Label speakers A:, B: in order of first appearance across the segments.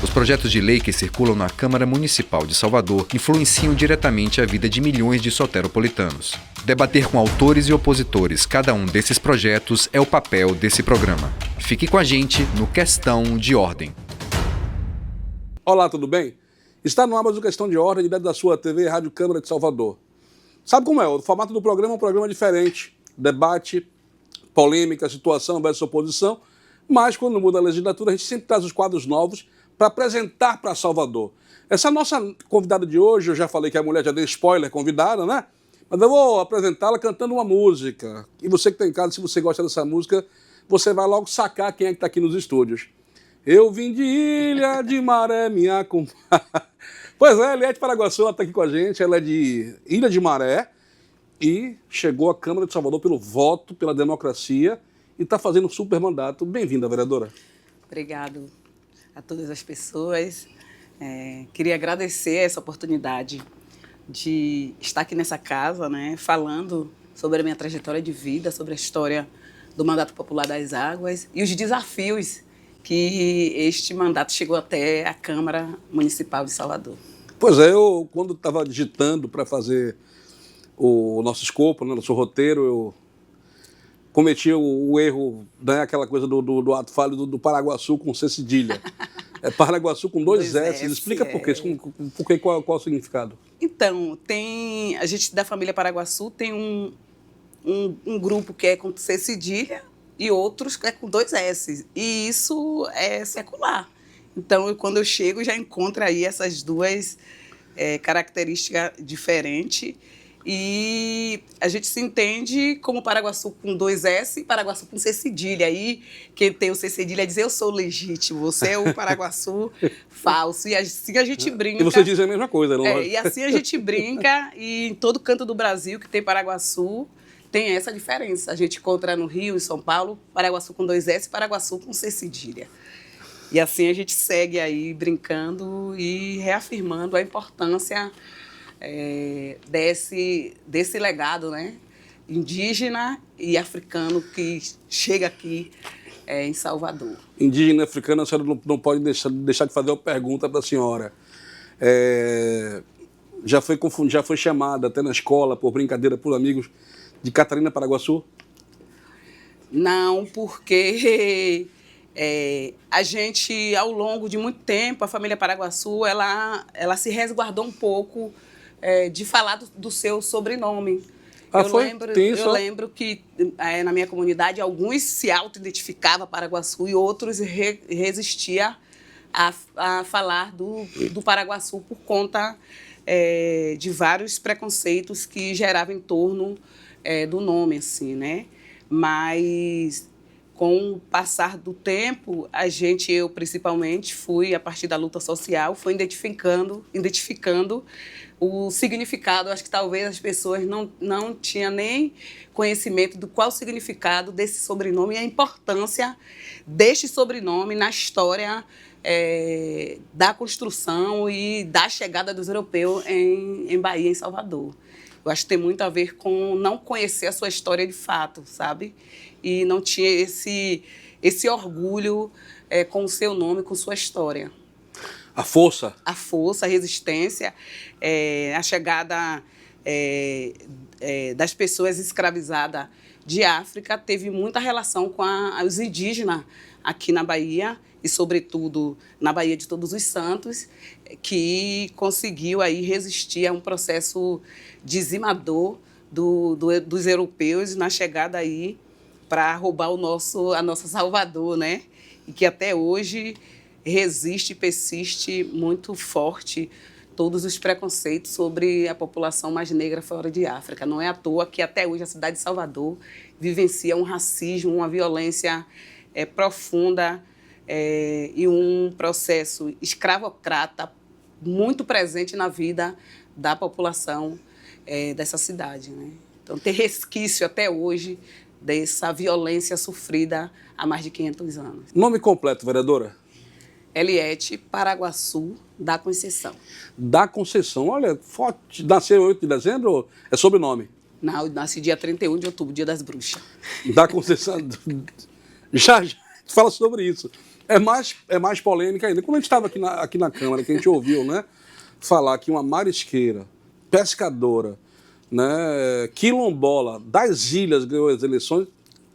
A: Os projetos de lei que circulam na Câmara Municipal de Salvador influenciam diretamente a vida de milhões de soteropolitanos. Debater com autores e opositores cada um desses projetos é o papel desse programa. Fique com a gente no Questão de Ordem.
B: Olá, tudo bem? Está no ar mais uma Questão de Ordem, direto da sua TV Rádio Câmara de Salvador. Sabe como é? O formato do programa é um programa diferente. Debate, polêmica, situação versus oposição. Mas quando muda a legislatura, a gente sempre traz os quadros novos para apresentar para Salvador. Essa nossa convidada de hoje, eu já falei que a mulher já deu spoiler, convidada, né? Mas eu vou apresentá-la cantando uma música. E você que está em casa, se você gosta dessa música, você vai logo sacar quem é que está aqui nos estúdios. Eu vim de Ilha de Maré, minha compadre. Pois é, Eliette Paraguaçu, ela está aqui com a gente. Ela é de Ilha de Maré e chegou à Câmara de Salvador pelo voto, pela democracia e está fazendo um super mandato. Bem-vinda, vereadora.
C: Obrigado a todas as pessoas. Queria agradecer essa oportunidade de estar aqui nessa casa, né, falando sobre a minha trajetória de vida, sobre a história do Mandato Popular das Águas e os desafios que este mandato chegou até a Câmara Municipal de Salvador.
B: Pois é, eu quando estava digitando para fazer o nosso escopo, né, nosso roteiro, eu cometi o erro, né, aquela coisa do ato falho do Paraguaçu com C cedilha. É Paraguaçu com dois S. Explica por quê, qual o significado? Então,
C: a gente da família Paraguaçu tem um grupo que é com C cedilha e outros que é com dois S. E isso é secular. Então, quando eu chego, já encontro aí essas duas características diferentes. E a gente se entende como Paraguaçu com dois S e Paraguaçu com C cedilha. Aí quem tem o C cedilha diz, eu sou legítimo, você é o Paraguaçu falso. E assim a gente brinca.
B: E você diz a mesma coisa, não é?
C: E assim a gente brinca e em todo canto do Brasil que tem Paraguaçu tem essa diferença. A gente encontra no Rio, em São Paulo, Paraguaçu com dois S e Paraguaçu com C cedilha. E assim a gente segue aí brincando e reafirmando a importância desse legado, né, indígena e africano que chega aqui em Salvador.
B: Indígena e africano, a senhora não pode deixar de fazer uma pergunta para a senhora. Já foi chamada até na escola, por brincadeira, por amigos, de Catarina Paraguaçu?
C: Não, porque a gente, ao longo de muito tempo, a família Paraguaçu, ela se resguardou um pouco de falar do seu sobrenome. Eu lembro que na minha comunidade alguns se auto-identificavam Paraguaçu e outros resistiam a falar do Paraguaçu por conta de vários preconceitos que geravam em torno do nome, assim, né? Mas com o passar do tempo, eu principalmente fui, a partir da luta social, fui identificando o significado. Acho que talvez as pessoas não tinham nem conhecimento do qual o significado desse sobrenome e a importância deste sobrenome na história da construção e da chegada dos europeus em Bahia, em Salvador. Eu acho que tem muito a ver com não conhecer a sua história de fato, sabe? E não tinha esse orgulho com o seu nome, com sua história.
B: A força?
C: A força, a resistência, a chegada das pessoas escravizadas de África teve muita relação com os indígenas aqui na Bahia e, sobretudo, na Bahia de Todos os Santos, que conseguiu aí resistir a um processo dizimador dos europeus na chegada aí para roubar a nossa Salvador, né? E que até hoje resiste e persiste muito forte todos os preconceitos sobre a população mais negra fora de África. Não é à toa que até hoje a cidade de Salvador vivencia um racismo, uma violência profunda e um processo escravocrata muito presente na vida da população dessa cidade, né? Então, tem resquício até hoje dessa violência sofrida há mais de 500 anos.
B: Nome completo, vereadora?
C: Eliette Paraguaçu da Conceição.
B: Da Conceição, olha, forte. Nasceu 8 de dezembro ou é sobrenome?
C: Não, eu nasci dia 31 de outubro, dia das bruxas.
B: Da Conceição. Já fala sobre isso. É mais polêmica ainda. Quando a gente estava aqui na Câmara, que a gente ouviu, né, falar que uma marisqueira, pescadora, né, quilombola das ilhas ganhou as eleições,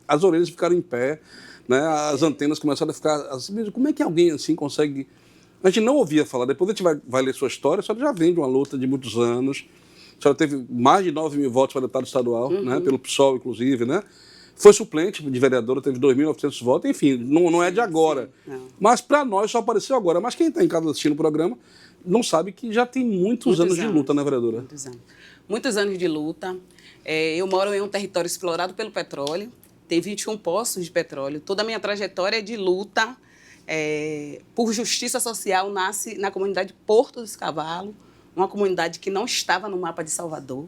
B: as orelhas ficaram em pé, né, as antenas começaram a ficar assim, como é que alguém assim consegue... A gente não ouvia falar, depois a gente vai ler sua história, a senhora já vem de uma luta de muitos anos, a senhora teve mais de 9 mil votos para deputado estadual, né, pelo PSOL, inclusive, né? Foi suplente de vereadora, teve 2.900 votos, enfim, não é de agora. Mas para nós só apareceu agora. Mas quem está em casa assistindo o programa não sabe que já tem muitos anos de luta, né, vereadora?
C: Muitos anos de luta. Eu moro em um território explorado pelo petróleo, tem 21 poços de petróleo. Toda a minha trajetória de luta por justiça social nasce na comunidade Porto dos Cavalos, uma comunidade que não estava no mapa de Salvador,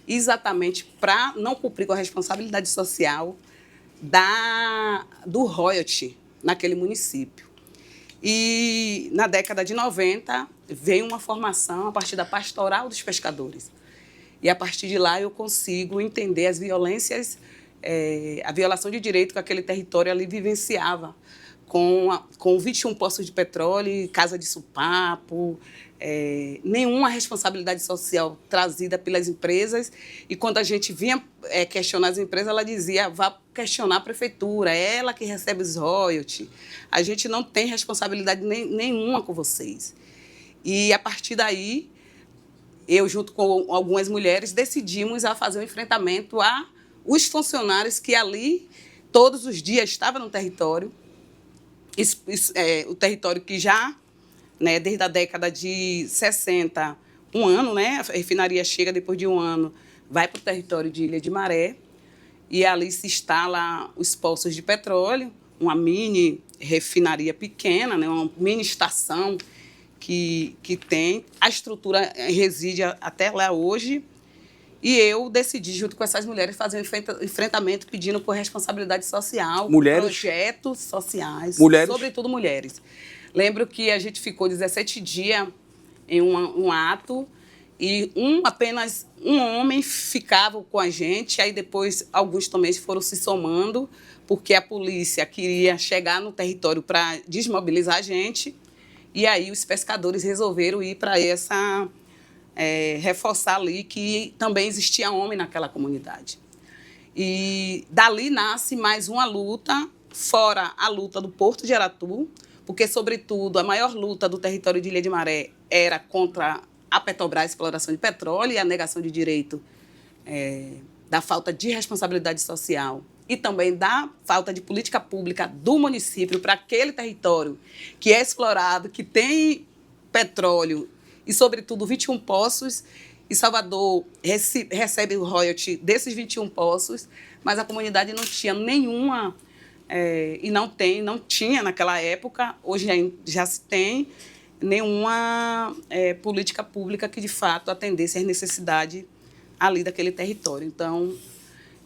C: exatamente para não cumprir com a responsabilidade social do royalty naquele município. E na década de 90 veio uma formação a partir da Pastoral dos Pescadores. E a partir de lá eu consigo entender as violências, a violação de direito que aquele território ali vivenciava, com 21 poços de petróleo, casa de supapo, nenhuma responsabilidade social trazida pelas empresas. E quando a gente vinha questionar as empresas, ela dizia, vá questionar a prefeitura, é ela que recebe os royalties, a gente não tem responsabilidade nenhuma com vocês. E a partir daí, eu junto com algumas mulheres decidimos a fazer um enfrentamento aos funcionários que ali todos os dias estavam no território, o território que já, né, desde a década de 60, um ano, né, a refinaria chega depois de um ano, vai para o território de Ilha de Maré, e ali se instala os poços de petróleo, uma mini refinaria pequena, né, uma mini estação que tem. A estrutura reside até lá hoje, e eu decidi, junto com essas mulheres, fazer um enfrentamento pedindo por responsabilidade social, projetos sociais, sobretudo mulheres. Lembro que a gente ficou 17 dias em um ato e apenas um homem ficava com a gente, aí depois alguns também foram se somando, porque a polícia queria chegar no território para desmobilizar a gente, e aí os pescadores resolveram ir para reforçar ali que também existia homem naquela comunidade. E dali nasce mais uma luta, fora a luta do Porto de Aratu, porque, sobretudo, a maior luta do território de Ilha de Maré era contra a Petrobras, a exploração de petróleo e a negação de direito da falta de responsabilidade social e também da falta de política pública do município para aquele território que é explorado, que tem petróleo e, sobretudo, 21 poços, e Salvador recebe o royalty desses 21 poços, mas a comunidade não tinha nenhuma, e não tinha naquela época, hoje já se tem, nenhuma política pública que, de fato, atendesse às necessidades ali daquele território. Então,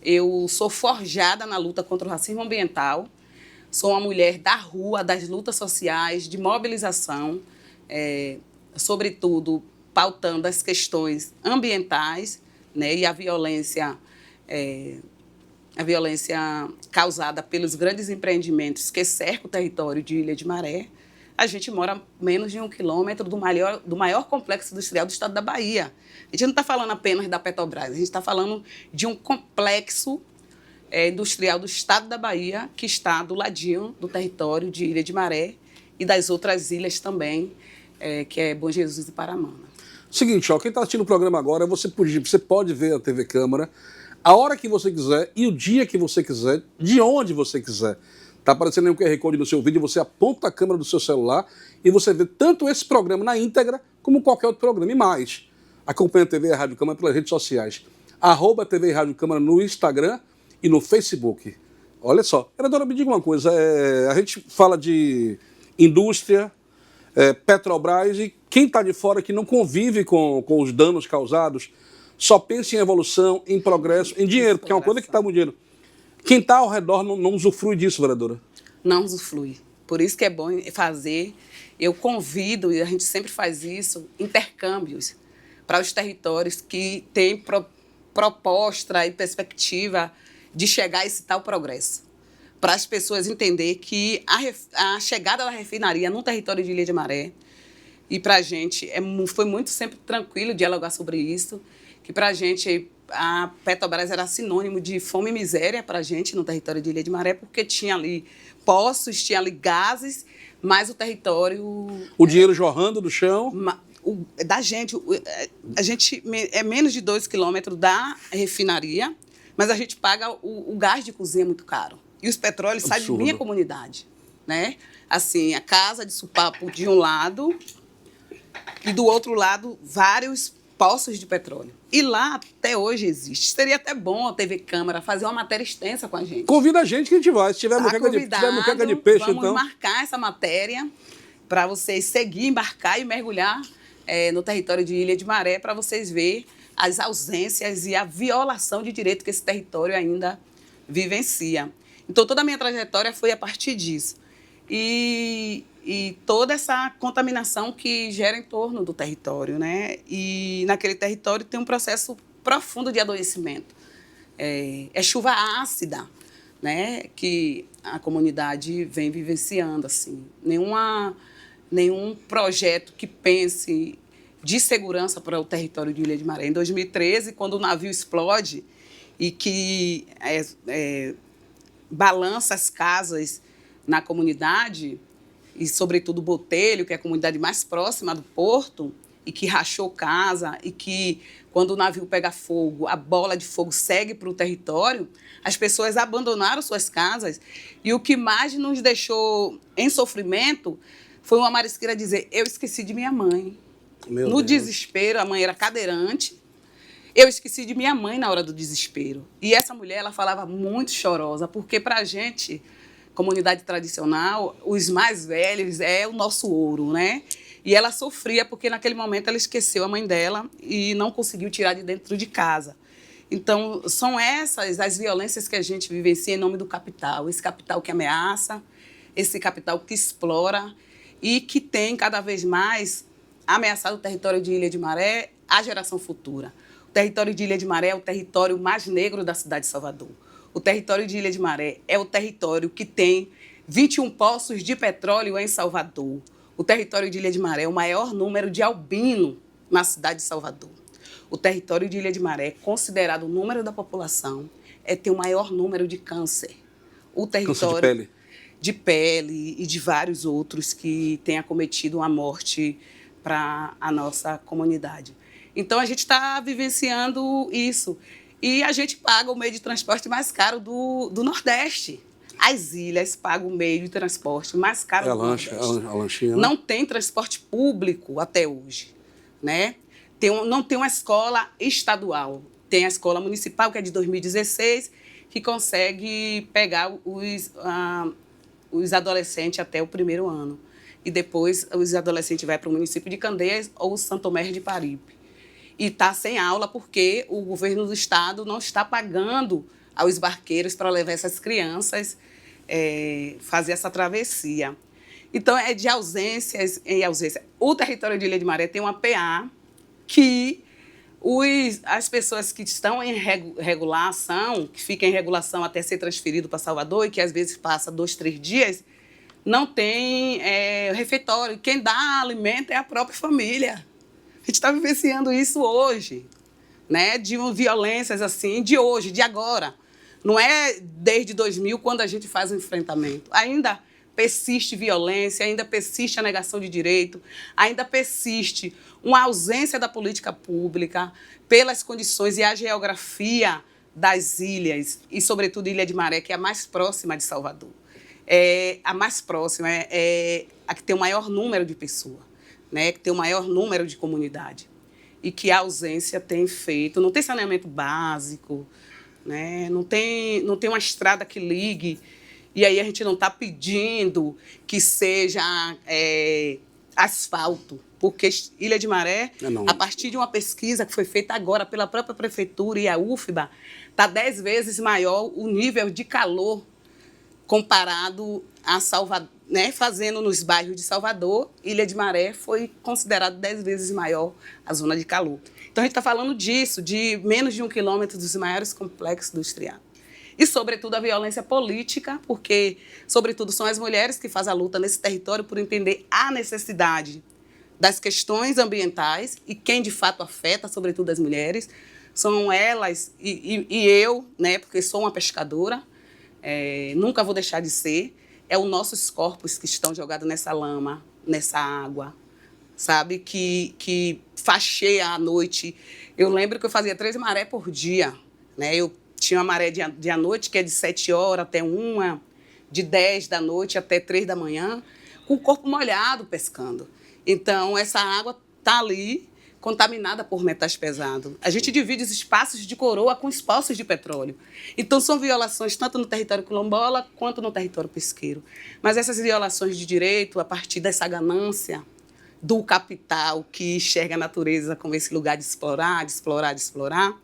C: eu sou forjada na luta contra o racismo ambiental, sou uma mulher da rua, das lutas sociais, de mobilização, sobretudo pautando as questões ambientais, né, e a violência causada pelos grandes empreendimentos que cercam o território de Ilha de Maré. A gente mora a menos de 1 quilômetro do maior complexo industrial do estado da Bahia. A gente não está falando apenas da Petrobras, a gente está falando de um complexo industrial do estado da Bahia que está do ladinho do território de Ilha de Maré e das outras ilhas também, que é Bom Jesus e Paramana.
B: Seguinte, quem está assistindo o programa agora, você pode ver a TV Câmara a hora que você quiser e o dia que você quiser, de onde você quiser. Está aparecendo aí um QR Code no seu vídeo, você aponta a câmera do seu celular e você vê tanto esse programa na íntegra como qualquer outro programa. E mais, acompanha a TV e a Rádio Câmara pelas redes sociais. @TV e Rádio Câmara no Instagram e no Facebook. Olha só, vereadora, me diga uma coisa, a gente fala de indústria, Petrobras, e quem está de fora que não convive com os danos causados, só pensa em evolução, em progresso, em dinheiro, porque é uma coisa que está muito dinheiro. Quem está ao redor não usufrui disso, vereadora?
C: Não usufrui. Por isso que é bom fazer. Eu convido, e a gente sempre faz isso, intercâmbios para os territórios que têm proposta e perspectiva de chegar a esse tal progresso. para as pessoas entenderem que a chegada da refinaria no território de Ilha de Maré, e para a gente foi muito sempre tranquilo dialogar sobre isso, que para a gente a Petrobras era sinônimo de fome e miséria para a gente no território de Ilha de Maré, porque tinha ali poços, tinha ali gases, mas o território...
B: O dinheiro jorrando do chão.
C: Da gente, a gente é menos de 2 quilômetros da refinaria, mas a gente paga o gás de cozinha muito caro. E os petróleos saem de minha comunidade, né? Assim, a casa de Supapo de um lado e do outro lado vários poços de petróleo. E lá até hoje existe. Seria até bom a TV Câmara fazer uma matéria extensa com a gente.
B: Convida a gente que a gente vai. Se tiver muqueca de peixe,
C: vamos
B: então...
C: marcar essa matéria para vocês seguir, embarcar e mergulhar no território de Ilha de Maré, para vocês verem as ausências e a violação de direito que esse território ainda vivencia. Então, toda a minha trajetória foi a partir disso. E toda essa contaminação que gera em torno do território, né? E naquele território tem um processo profundo de adoecimento. É chuva ácida, né? Que a comunidade vem vivenciando, assim. Nenhum projeto que pense de segurança para o território de Ilha de Maré. Em 2013, quando o navio explode e que balança as casas na comunidade, e sobretudo Botelho, que é a comunidade mais próxima do porto, e que rachou casa, e que quando o navio pega fogo, a bola de fogo segue para o território, as pessoas abandonaram suas casas, e o que mais nos deixou em sofrimento foi uma marisqueira dizer: eu esqueci de minha mãe. No desespero, a mãe era cadeirante, eu esqueci de minha mãe na hora do desespero. E essa mulher, ela falava muito chorosa, porque para a gente, comunidade tradicional, os mais velhos é o nosso ouro, né? E ela sofria porque naquele momento ela esqueceu a mãe dela e não conseguiu tirar de dentro de casa. Então, são essas as violências que a gente vivencia em nome do capital. Esse capital que ameaça, esse capital que explora e que tem cada vez mais ameaçado o território de Ilha de Maré, a geração futura. O território de Ilha de Maré é o território mais negro da cidade de Salvador. O território de Ilha de Maré é o território que tem 21 poços de petróleo em Salvador. O território de Ilha de Maré é o maior número de albino na cidade de Salvador. O território de Ilha de Maré, considerado o número da população, tem o maior número de câncer. O território
B: câncer
C: de pele e de vários outros que têm acometido uma morte para a nossa comunidade. Então, a gente está vivenciando isso. E a gente paga o meio de transporte mais caro do Nordeste. As ilhas pagam o meio de transporte mais caro do Nordeste.
B: A lanchinha, né?
C: Não tem transporte público até hoje, né? Não tem uma escola estadual. Tem a escola municipal, que é de 2016, que consegue pegar os adolescentes até o primeiro ano. E depois os adolescentes vão para o município de Candeias ou Santo Tomé de Paripe. E está sem aula porque o governo do estado não está pagando aos barqueiros para levar essas crianças fazer essa travessia. Então, é de ausências em ausência. O território de Ilha de Maré tem uma PA que as pessoas que estão em regulação, que ficam em regulação até ser transferido para Salvador e que às vezes passa 2, 3 dias, não tem refeitório. Quem dá alimento é a própria família. A gente está vivenciando isso hoje, né? De violências assim, de hoje, de agora. Não é desde 2000, quando a gente faz o enfrentamento. Ainda persiste violência, ainda persiste a negação de direito, ainda persiste uma ausência da política pública pelas condições e a geografia das ilhas, e sobretudo Ilha de Maré, que é a mais próxima de Salvador. A mais próxima, a que tem o maior número de pessoas, né? Que tem o maior número de comunidade. E que a ausência tem feito, não tem saneamento básico, né? Não tem uma estrada que ligue, e aí a gente não está pedindo que seja asfalto, porque Ilha de Maré, a partir de uma pesquisa que foi feita agora pela própria prefeitura e a UFBA, está 10 vezes maior o nível de calor comparado a Salvador, né? Fazendo nos bairros de Salvador, Ilha de Maré foi considerado 10 vezes maior a zona de calor. Então, a gente está falando disso, de menos de 1 quilômetro dos maiores complexos industriais. e, sobretudo, a violência política, porque, sobretudo, são as mulheres que fazem a luta nesse território por entender a necessidade das questões ambientais e quem, de fato, afeta, sobretudo, as mulheres. São elas e eu, né, porque sou uma pescadora, nunca vou deixar de ser, é os nossos corpos que estão jogados nessa lama, nessa água, sabe, que faxeia à noite. Eu lembro que eu fazia 3 marés por dia, né? Eu tinha uma maré de à noite, que é de 7 horas até 1, de 10 da noite até 3 da manhã, com o corpo molhado pescando. Então, essa água está ali, contaminada por metais pesados. A gente divide os espaços de coroa com os poços de petróleo. Então, são violações tanto no território quilombola quanto no território pesqueiro. Mas essas violações de direito, a partir dessa ganância do capital que enxerga a natureza como esse lugar de explorar, de explorar, de explorar,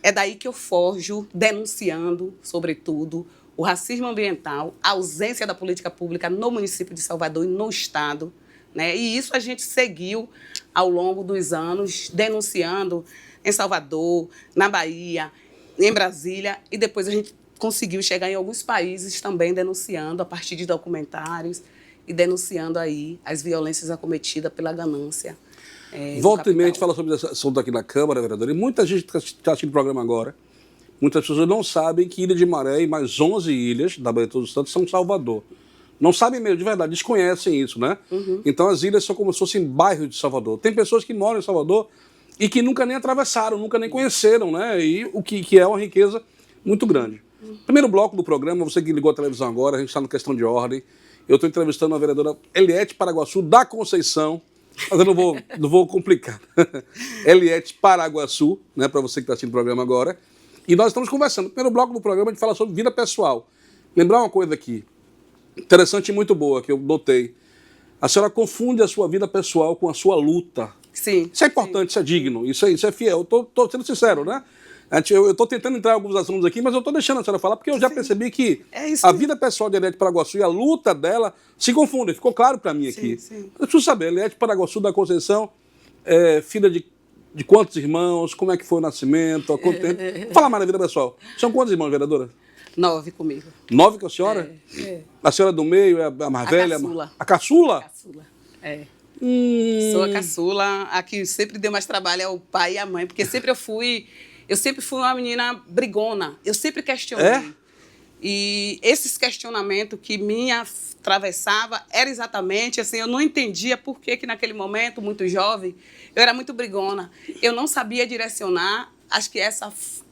C: é daí que eu forjo, denunciando, sobretudo, o racismo ambiental, a ausência da política pública no município de Salvador e no Estado, né? E isso a gente seguiu ao longo dos anos, denunciando em Salvador, na Bahia, em Brasília, e depois a gente conseguiu chegar em alguns países também denunciando, a partir de documentários, e denunciando aí as violências acometidas pela ganância.
B: Volta e meia a gente fala sobre esse assunto aqui na Câmara, vereador, e muita gente está assistindo o programa agora, muitas pessoas não sabem que Ilha de Maré e mais 11 ilhas da Baía dos Santos são Salvador. Não sabem mesmo, de verdade, desconhecem isso, né? Uhum. Então as ilhas são como se fossem bairros de Salvador. Tem pessoas que moram em Salvador e que nunca nem atravessaram, nunca nem conheceram, né? E o que é uma riqueza muito grande. Primeiro bloco do programa, você que ligou a televisão agora, a gente está no Questão de Ordem. Eu estou entrevistando a vereadora Eliete Paraguaçu da Conceição, mas eu não vou complicar. Eliete Paraguaçu, né, para você que está assistindo o programa agora. E nós estamos conversando. No primeiro bloco do programa, a gente fala sobre vida pessoal. Lembrar uma coisa aqui, interessante e muito boa, que eu notei. A senhora confunde a sua vida pessoal com a sua luta.
C: Sim.
B: Isso é importante, isso é digno, isso é fiel. Eu estou sendo sincero, né? Eu estou tentando entrar em alguns assuntos aqui, mas eu estou deixando a senhora falar, porque eu já percebi que a vida pessoal de Eliete Paraguaçu e a luta dela se confundem. Ficou claro para mim aqui.
C: Sim.
B: Eu preciso saber, Eliete Paraguaçu da Conceição, filha de quantos irmãos, como é que foi o nascimento, há quanto tempo? Fala mais da vida pessoal. São quantos irmãos, vereadora?
C: 9 comigo.
B: 9 com a senhora? A senhora do meio é a mais velha?
C: Caçula.
B: A caçula?
C: A caçula, Sou a caçula. A que sempre deu mais trabalho é o pai e a mãe, porque eu sempre fui uma menina brigona. Eu sempre questionei. E esses questionamentos que me atravessava era exatamente assim, eu não entendia por que naquele momento, muito jovem, eu era muito brigona. Eu não sabia direcionar, acho que essas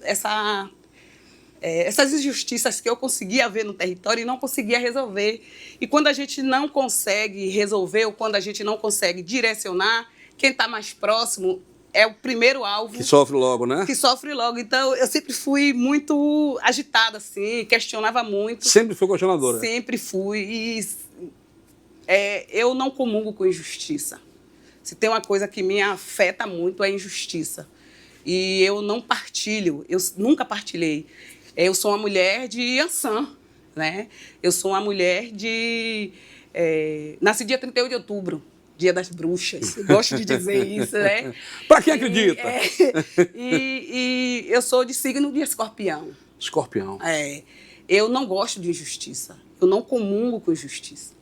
C: injustiças que eu conseguia ver no território e não conseguia resolver. E quando a gente não consegue resolver ou quando a gente não consegue direcionar, quem está mais próximo é o primeiro alvo.
B: Que sofre logo, né?
C: Que sofre logo. Então, eu sempre fui muito agitada, assim, questionava muito.
B: Sempre foi questionadora?
C: Sempre fui. E eu não comungo com injustiça. Se tem uma coisa que me afeta muito, é a injustiça. E eu não partilho, eu nunca partilhei. Eu sou uma mulher de Ançã, né? Eu sou uma mulher nasci dia 31 de outubro. Dia das Bruxas. Eu gosto de dizer isso, né?
B: Para quem acredita?
C: E eu sou de signo de Escorpião.
B: Escorpião.
C: Eu não gosto de injustiça. Eu não comungo com injustiça.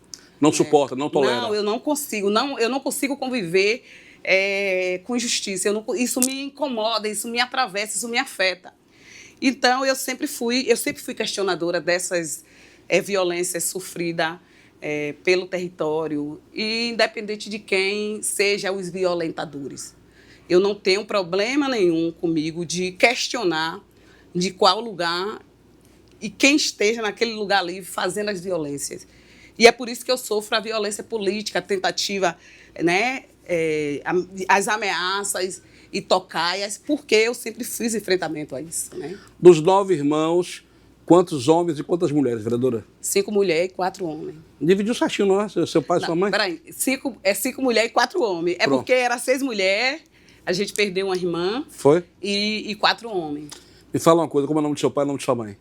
B: Não suporta, não tolera?
C: Não, eu não consigo. Eu não consigo conviver com injustiça. Isso me incomoda, isso me atravessa, isso me afeta. Então, eu sempre fui questionadora dessas violências sofridas pelo território, e independente de quem seja os violentadores. Eu não tenho problema nenhum comigo de questionar de qual lugar e quem esteja naquele lugar ali fazendo as violências. E é por isso que eu sofro a violência política, a tentativa, né, as ameaças e tocaias, porque eu sempre fiz enfrentamento a isso. Né?
B: Dos 9 irmãos, quantos homens e quantas mulheres, vereadora?
C: 5 mulheres e 4 homens.
B: Dividiu certinho, não é? Seu pai e sua mãe?
C: Peraí, 5 mulheres e 4 homens.
B: Pronto.
C: Porque era 6 mulheres, a gente perdeu uma irmã.
B: Foi?
C: E 4 homens.
B: Me fala uma coisa, como é o nome do seu pai e o nome de sua mãe?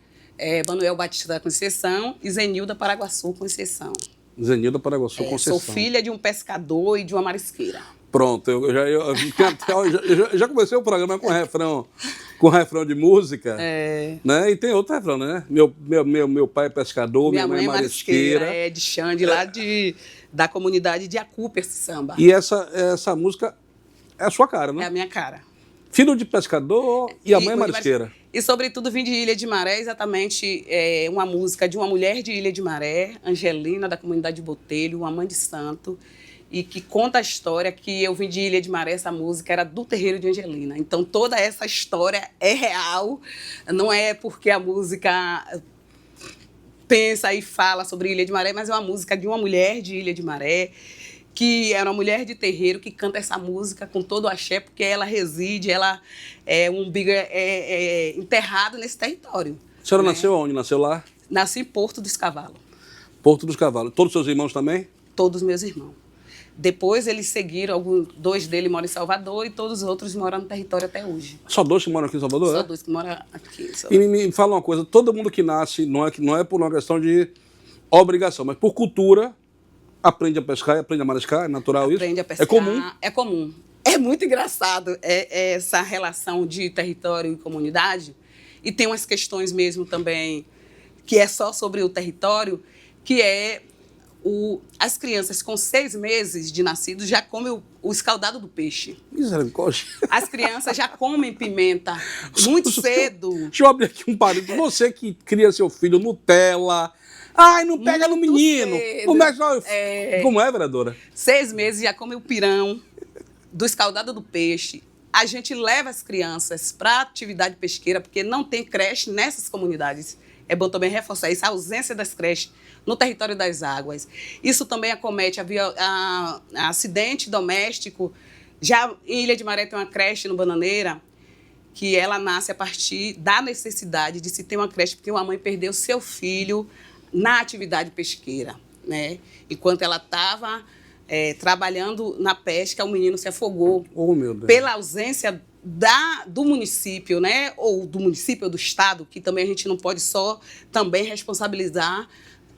C: Manuel Batista da Conceição e Zenilda Paraguaçu Conceição.
B: Zenilda Paraguaçu Conceição.
C: Sou filha de um pescador e de uma marisqueira.
B: Pronto, eu já comecei o programa com refrão de música, né? E tem outro refrão, né? Meu pai é pescador, minha mãe é marisqueira.
C: É de Xande, lá da comunidade de Acuper Samba.
B: E essa música é a sua cara, né?
C: É a minha cara.
B: Filho de pescador e a mãe é marisqueira.
C: E, sobretudo, vim de Ilha de Maré, exatamente uma música de uma mulher de Ilha de Maré, Angelina, da comunidade de Botelho, uma mãe de santo, e que conta a história que eu vim de Ilha de Maré, essa música era do terreiro de Angelina. Então, toda essa história é real, não é porque a música pensa e fala sobre Ilha de Maré, mas é uma música de uma mulher de Ilha de Maré, que era uma mulher de terreiro que canta essa música com todo o axé, porque ela reside, ela é enterrada nesse território.
B: A senhora nasceu onde? Nasceu lá?
C: Nasci em Porto dos Cavalos.
B: Porto dos Cavalos. Todos os seus irmãos também?
C: Todos os meus irmãos. Depois eles seguiram, dois deles moram em Salvador e todos os outros moram no território até hoje.
B: Só dois que moram aqui em Salvador?
C: Só dois que moram aqui em Salvador.
B: E me fala uma coisa, todo mundo que nasce, não é por uma questão de obrigação, mas por cultura, aprende a pescar e aprende a mariscar, é natural isso?
C: Aprende a pescar.
B: É comum?
C: É comum. É muito engraçado essa relação de território e comunidade. E tem umas questões mesmo também que é só sobre o território, que é as crianças com 6 meses de nascido já comem o escaldado do peixe.
B: Misericórdia.
C: As crianças já comem pimenta muito cedo.
B: Deixa eu abrir aqui um parênteses. Você que cria seu filho Nutella... Ai, não pega no menino. Como é, vereadora?
C: 6 meses já come o pirão do escaldado do peixe. A gente leva as crianças para atividade pesqueira, porque não tem creche nessas comunidades. É bom também reforçar isso, a ausência das creches no território das águas. Isso também acomete acidente doméstico. Já em Ilha de Maré tem uma creche no Bananeira, que ela nasce a partir da necessidade de se ter uma creche, porque uma mãe perdeu seu filho na atividade pesqueira, né? Enquanto ela estava trabalhando na pesca, o menino se afogou.
B: Oh, meu Deus.
C: Pela ausência do município, né? Ou do município ou do estado, que também a gente não pode só também responsabilizar,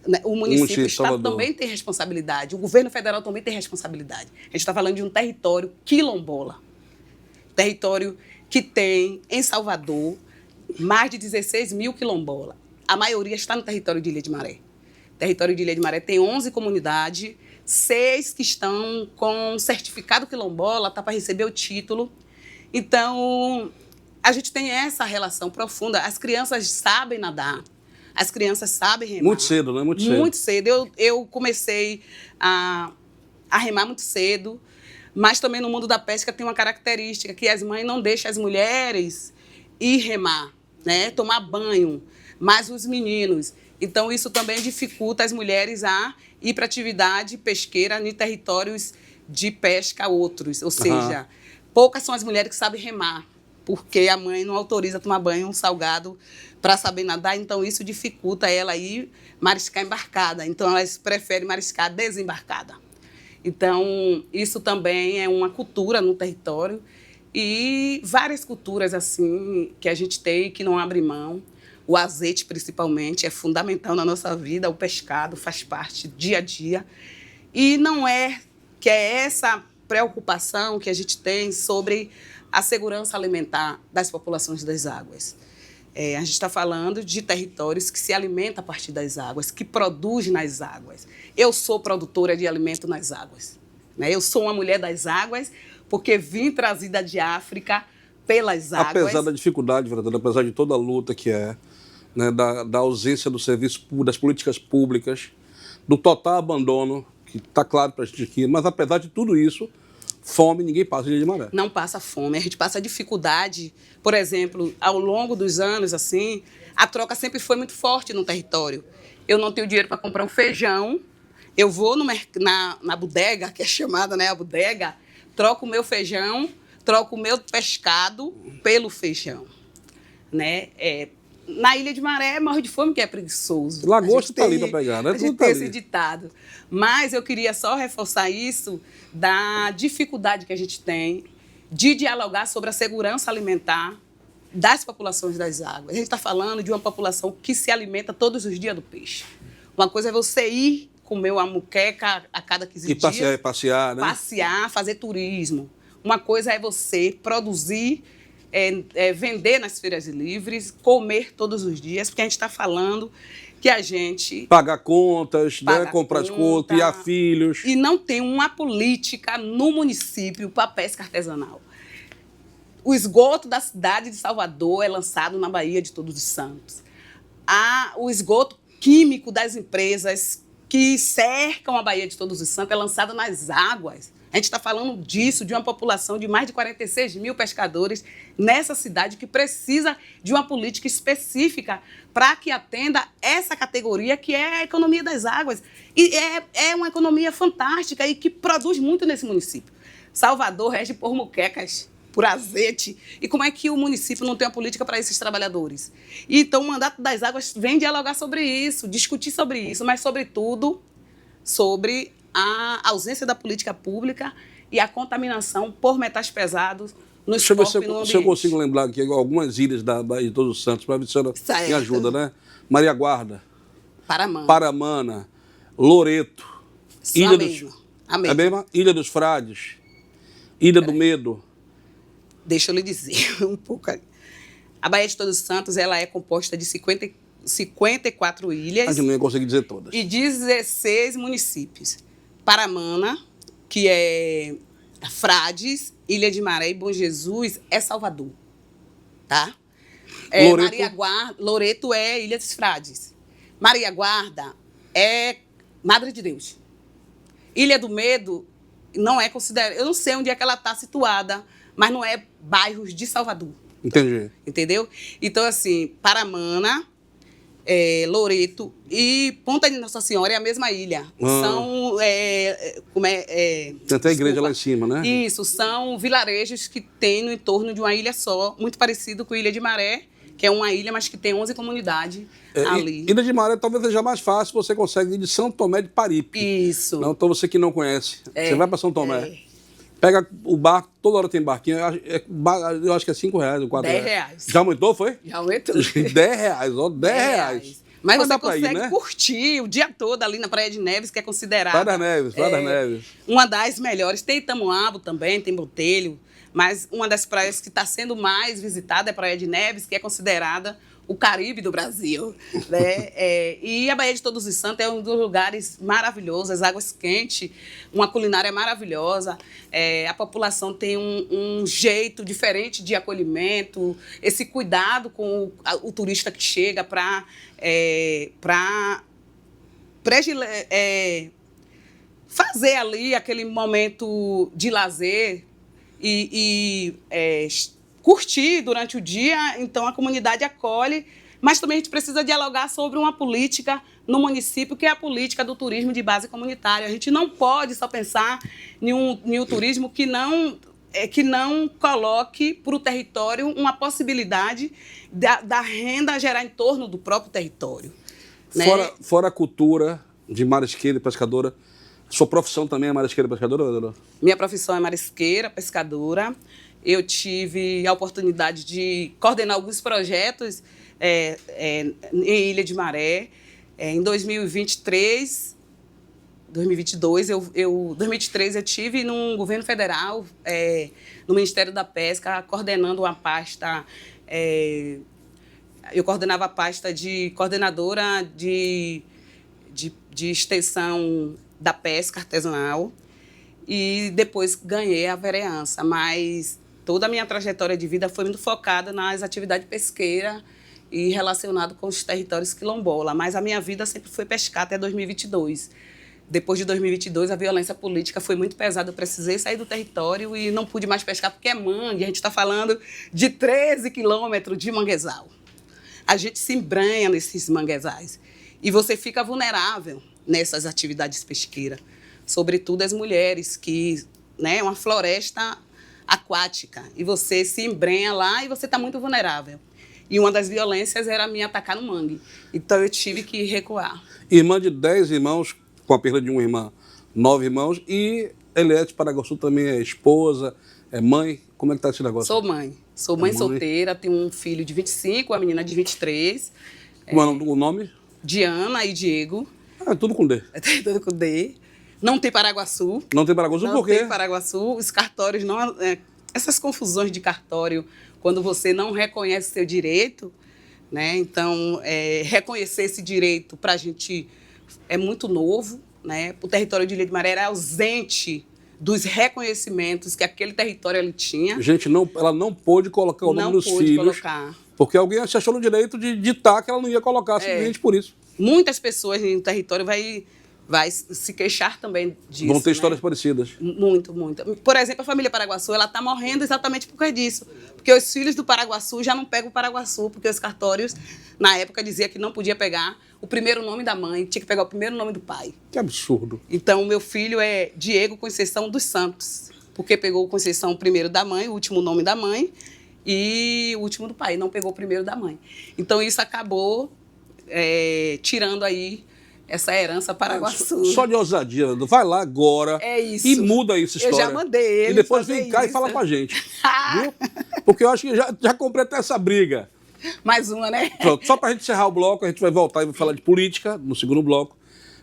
C: né? O município, o estado Salvador também tem responsabilidade, o governo federal também tem responsabilidade. A gente está falando de um território quilombola, território que tem em Salvador mais de 16 mil quilombolas. A maioria está no território de Ilha de Maré. O território de Ilha de Maré tem 11 comunidades, 6 que estão com certificado quilombola, está para receber o título. Então, a gente tem essa relação profunda. As crianças sabem nadar, as crianças sabem remar.
B: Muito cedo, né? Muito cedo.
C: Muito cedo. Eu comecei a remar muito cedo, mas também no mundo da pesca tem uma característica que as mães não deixam as mulheres ir remar, né? Tomar banho, mas os meninos. Então, isso também dificulta as mulheres a ir para atividade pesqueira em territórios de pesca outros. Ou seja, poucas são as mulheres que sabem remar, porque a mãe não autoriza tomar banho salgado para saber nadar, então isso dificulta ela ir mariscar embarcada. Então, elas preferem mariscar desembarcada. Então, isso também é uma cultura no território e várias culturas assim que a gente tem que não abre mão. O azeite, principalmente, é fundamental na nossa vida, o pescado faz parte dia a dia. E não é que é essa preocupação que a gente tem sobre a segurança alimentar das populações das águas. A gente está falando de territórios que se alimentam a partir das águas, que produzem nas águas. Eu sou produtora de alimento nas águas, né? Eu sou uma mulher das águas porque vim trazida de África pelas águas.
B: Apesar da dificuldade, vereadora, apesar de toda a luta que é, né, da ausência do serviço, das políticas públicas, do total abandono, que está claro para a gente aqui, mas apesar de tudo isso, fome ninguém passa em Ilha de Maré.
C: Não passa fome, a gente passa dificuldade. Por exemplo, ao longo dos anos, assim, a troca sempre foi muito forte no território. Eu não tenho dinheiro para comprar um feijão, eu vou na bodega, que é chamada, né, a bodega, troco o meu feijão, troco o meu pescado pelo feijão, né? Na Ilha de Maré, morre de fome, que é preguiçoso.
B: Lagosta está ali para pegar, né?
C: A gente tem esse ditado. Mas eu queria só reforçar isso da dificuldade que a gente tem de dialogar sobre a segurança alimentar das populações das águas. A gente está falando de uma população que se alimenta todos os dias do peixe. Uma coisa é você ir comer uma muqueca a cada 15
B: E
C: dias.
B: passear, né?
C: Passear, fazer turismo. Uma coisa é você produzir, vender nas feiras livres, comer todos os dias, porque a gente está falando que a gente...
B: Pagar contas,
C: Paga
B: né? Comprar as
C: conta.
B: coisas, criar filhos.
C: E não tem uma política no município para pesca artesanal. O esgoto da cidade de Salvador é lançado na Baía de Todos os Santos. O esgoto químico das empresas que cercam a Baía de Todos os Santos é lançado nas águas. A gente está falando disso, de uma população de mais de 46 mil pescadores nessa cidade que precisa de uma política específica para que atenda essa categoria que é a economia das águas. E é uma economia fantástica e que produz muito nesse município. Salvador rege por muquecas, por azeite. E como é que o município não tem uma política para esses trabalhadores? Então, o Mandato das Águas vem dialogar sobre isso, discutir sobre isso, mas, sobretudo, sobre a ausência da política pública e a contaminação por metais pesados no
B: Deixa eu ver
C: esporte e no ambiente.
B: se eu consigo lembrar aqui algumas ilhas da Baía de Todos os Santos, para ver se a senhora
C: Certo.
B: me ajuda, né? Maria Guarda,
C: Paramã.
B: Paramana, Loreto, Ilha dos...
C: A
B: É
C: mesma.
B: mesmo? Ilha dos Frades, Ilha do Medo.
C: Deixa eu lhe dizer um pouco. A Baía de Todos os Santos ela é composta de 54 ilhas.
B: A gente não ia conseguir dizer todas.
C: E 16 municípios. Paramana, que é Frades, Ilha de Maré e Bom Jesus é Salvador. Tá?
B: Loreto.
C: Maria Guarda, Loreto é Ilha dos Frades. Maria Guarda é Madre de Deus. Ilha do Medo não é considerada... Eu não sei onde é que ela está situada, mas não é bairros de Salvador.
B: Entendi.
C: Entendeu? Então, assim, Paramana, Loreto e Ponta de Nossa Senhora é a mesma ilha. São...
B: Tem até a igreja lá em cima, né?
C: Isso, são vilarejos que tem no entorno de uma ilha só, muito parecido com a Ilha de Maré, que é uma ilha, mas que tem 11 comunidades ali.
B: Ilha de Maré talvez seja mais fácil, você consegue ir de São Tomé de Paripe.
C: Isso.
B: Não, então você que não conhece, você vai para São Tomé. Pega o barco, toda hora tem barquinho, eu acho que é R$5 ou R$4.
C: R$10.
B: Já aumentou, foi?
C: Já aumentou.
B: R$10, ó, R$10.
C: Mas você
B: dá pra
C: consegue
B: ir, né?
C: curtir o dia todo ali na Praia de Neves, que é considerada...
B: Praia das Neves.
C: Uma das melhores. Tem Itamuabo também, tem Botelho, mas uma das praias que está sendo mais visitada é a Praia de Neves, que é considerada o Caribe do Brasil. Né? E a Baía de Todos os Santos é um dos lugares maravilhosos, as águas quentes, uma culinária maravilhosa, a população tem um jeito diferente de acolhimento, esse cuidado com o turista que chega para fazer ali aquele momento de lazer e curtir durante o dia. Então, a comunidade acolhe, mas também a gente precisa dialogar sobre uma política no município, que é a política do turismo de base comunitária. A gente não pode só pensar em um turismo que não coloque para o território uma possibilidade da renda gerar em torno do próprio território. Né?
B: Fora a cultura de marisqueira e pescadora, sua profissão também é marisqueira e pescadora, Dona?
C: Minha profissão é marisqueira, pescadora. Eu tive a oportunidade de coordenar alguns projetos em Ilha de Maré. Em 2023, 2022, 2023 eu tive no governo federal, no Ministério da Pesca, coordenando uma pasta. Eu coordenava a pasta de coordenadora de extensão da pesca artesanal e depois ganhei a vereança, mas toda a minha trajetória de vida foi muito focada nas atividades pesqueiras e relacionado com os territórios quilombola, mas a minha vida sempre foi pescar até 2022. Depois de 2022, a violência política foi muito pesada, eu precisei sair do território e não pude mais pescar porque é mangue, a gente está falando de 13 quilômetros de manguezal. A gente se embranha nesses manguezais e você fica vulnerável nessas atividades pesqueiras, sobretudo as mulheres, que é uma floresta aquática, e você se embrenha lá e você está muito vulnerável. E uma das violências era me atacar no mangue. Então eu tive que recuar.
B: Irmã de 10 irmãos, com a perda de uma irmã, 9 irmãos, e Eliette Paraguaçu também é esposa, é mãe. Como é que está esse negócio?
C: Sou mãe. Sou mãe solteira, tenho um filho de 25, uma menina de 23.
B: Como é o nome?
C: Diana e Diego.
B: É tudo com D.
C: É tudo com D. Não tem Paraguaçu.
B: Não tem Paraguaçu por quê?
C: Não tem Paraguaçu. Os cartórios não... essas confusões de cartório, quando você não reconhece seu direito, né? Então, reconhecer esse direito para a gente é muito novo, né? O território de Ilha de Maré era ausente dos reconhecimentos que aquele território ele tinha.
B: Gente, ela não pôde colocar o nome dos filhos, porque alguém se achou no direito de ditar que ela não ia colocar, simplesmente por isso.
C: Muitas pessoas no território vai se queixar também disso.
B: Vão ter histórias parecidas.
C: Muito, muito. Por exemplo, a família Paraguaçu, ela está morrendo exatamente por causa disso. Porque os filhos do Paraguaçu já não pegam o Paraguaçu, porque os cartórios, na época, diziam que não podia pegar o primeiro nome da mãe, tinha que pegar o primeiro nome do pai.
B: Que absurdo.
C: Então, o meu filho é Diego Conceição dos Santos, porque pegou o Conceição primeiro da mãe, o último nome da mãe, e o último do pai, não pegou o primeiro da mãe. Então, isso acabou tirando aí essa herança Paraguaçu.
B: Só de ousadia, vai lá agora e muda essa história.
C: Eu já mandei ele.
B: E depois vem cá e fala com a gente. Viu? Porque eu acho que já comprei até essa briga.
C: Mais uma, né?
B: Pronto, só pra gente encerrar o bloco, a gente vai voltar e vai falar de política no segundo bloco.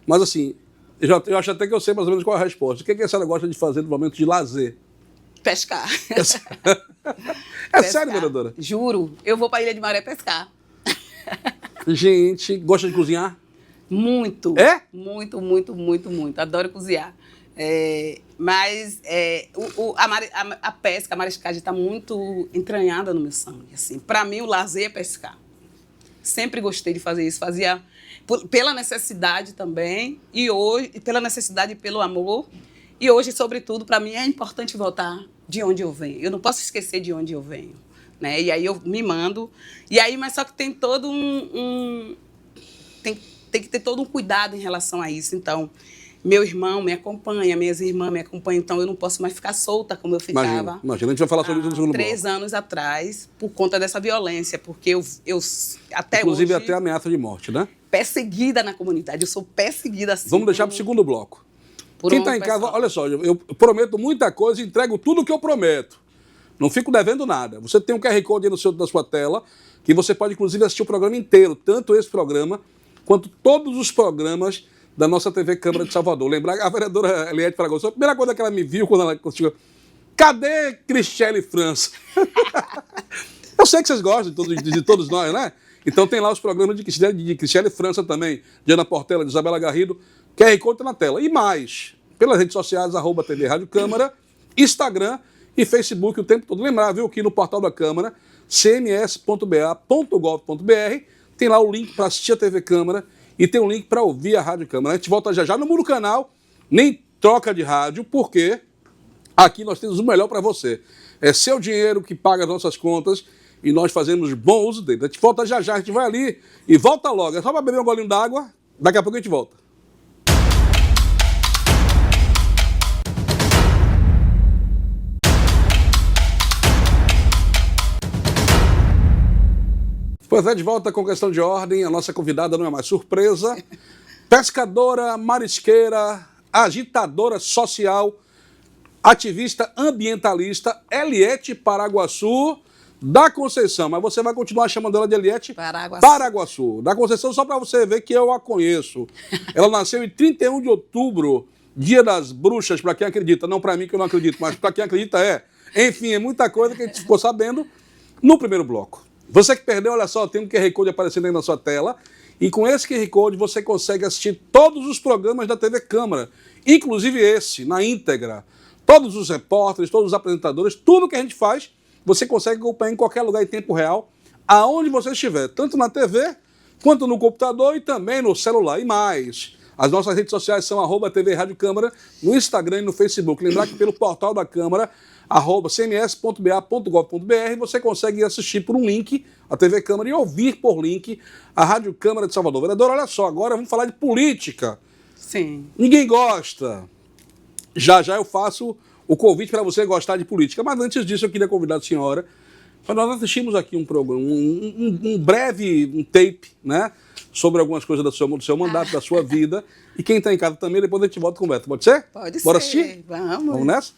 B: Mas assim, eu acho até que eu sei mais ou menos qual é a resposta. O que a senhora gosta de fazer no momento de lazer?
C: Pescar.
B: É sério, vereadora?
C: Juro. Eu vou pra Ilha de Maré pescar.
B: Gente, gosta de cozinhar?
C: Muito.
B: É?
C: Muito, muito, muito, muito. Adoro cozinhar. Mas a pesca, a mariscagem está muito entranhada no meu sangue. Assim. Para mim, o lazer é pescar. Sempre gostei de fazer isso. Fazia pela necessidade também, e hoje, pela necessidade e pelo amor. E hoje, sobretudo, para mim é importante voltar de onde eu venho. Eu não posso esquecer de onde eu venho. Né? E aí eu me mando. E aí, mas só que tem todo tem que ter todo um cuidado em relação a isso. Então, meu irmão me acompanha, minhas irmãs me acompanham, então eu não posso mais ficar solta como eu ficava.
B: Imagina. A gente vai falar sobre isso no segundo bloco.
C: 3 anos atrás, por conta dessa violência, porque eu até
B: inclusive
C: hoje...
B: até ameaça de morte, né?
C: Perseguida na comunidade, eu sou perseguida assim.
B: Vamos deixar para o segundo bloco. Quem está em casa, olha só, eu prometo muita coisa e entrego tudo o que eu prometo. Não fico devendo nada. Você tem um QR Code aí na sua tela, que você pode, inclusive, assistir o programa inteiro, tanto esse programa, quanto todos os programas da nossa TV Câmara de Salvador. Lembrar, a vereadora Eliette Paraguaçu, a primeira coisa que ela me viu quando ela chegou, cadê Cristiane França? Eu sei que vocês gostam de todos nós, né? Então tem lá os programas de Cristiane França também, de Ana Portela, de Isabela Garrido, QR Code na tela. E mais, pelas redes sociais, @TV Rádio Câmara, Instagram e Facebook o tempo todo. Lembrar, viu, que no portal da Câmara, cms.ba.gov.br, tem lá o link para assistir a TV Câmara e tem um link para ouvir a Rádio Câmara. A gente volta já não muda o canal, nem troca de rádio, porque aqui nós temos o melhor para você. É seu dinheiro que paga as nossas contas e nós fazemos bom uso dele. A gente volta já, a gente vai ali e volta logo. É só para beber um golinho d'água, daqui a pouco a gente volta. Pois é, de volta com questão de ordem, a nossa convidada não é mais surpresa. Pescadora, marisqueira, agitadora social, ativista ambientalista, Eliette Paraguaçu da Conceição. Mas você vai continuar chamando ela de Eliette Paraguaçu. Da Conceição, só para você ver que eu a conheço. Ela nasceu em 31 de outubro, Dia das Bruxas, para quem acredita. Não para mim, que eu não acredito, mas para quem acredita é. Enfim, é muita coisa que a gente ficou sabendo no primeiro bloco. Você que perdeu, olha só, tem um QR Code aparecendo aí na sua tela. E com esse QR Code você consegue assistir todos os programas da TV Câmara. Inclusive esse, na íntegra. Todos os repórteres, todos os apresentadores, tudo que a gente faz, você consegue acompanhar em qualquer lugar em tempo real, aonde você estiver. Tanto na TV, quanto no computador e também no celular. E mais, as nossas redes sociais são @TV Rádio Câmara, no Instagram e no Facebook. Lembrar que pelo portal da Câmara, cms.ba.gov.br, você consegue assistir por um link a TV Câmara e ouvir por link a Rádio Câmara de Salvador. Vereador, olha só, agora vamos falar de política.
C: Sim.
B: Ninguém gosta. Já eu faço o convite para você gostar de política. Mas antes disso, eu queria convidar a senhora. Nós assistimos aqui um programa, um breve tape, né? Sobre algumas coisas do seu mandato, da sua vida. E quem está em casa também, depois a gente volta e conversa. Pode ser?
C: Pode ser.
B: Bora assistir?
C: Vamos
B: Nessa?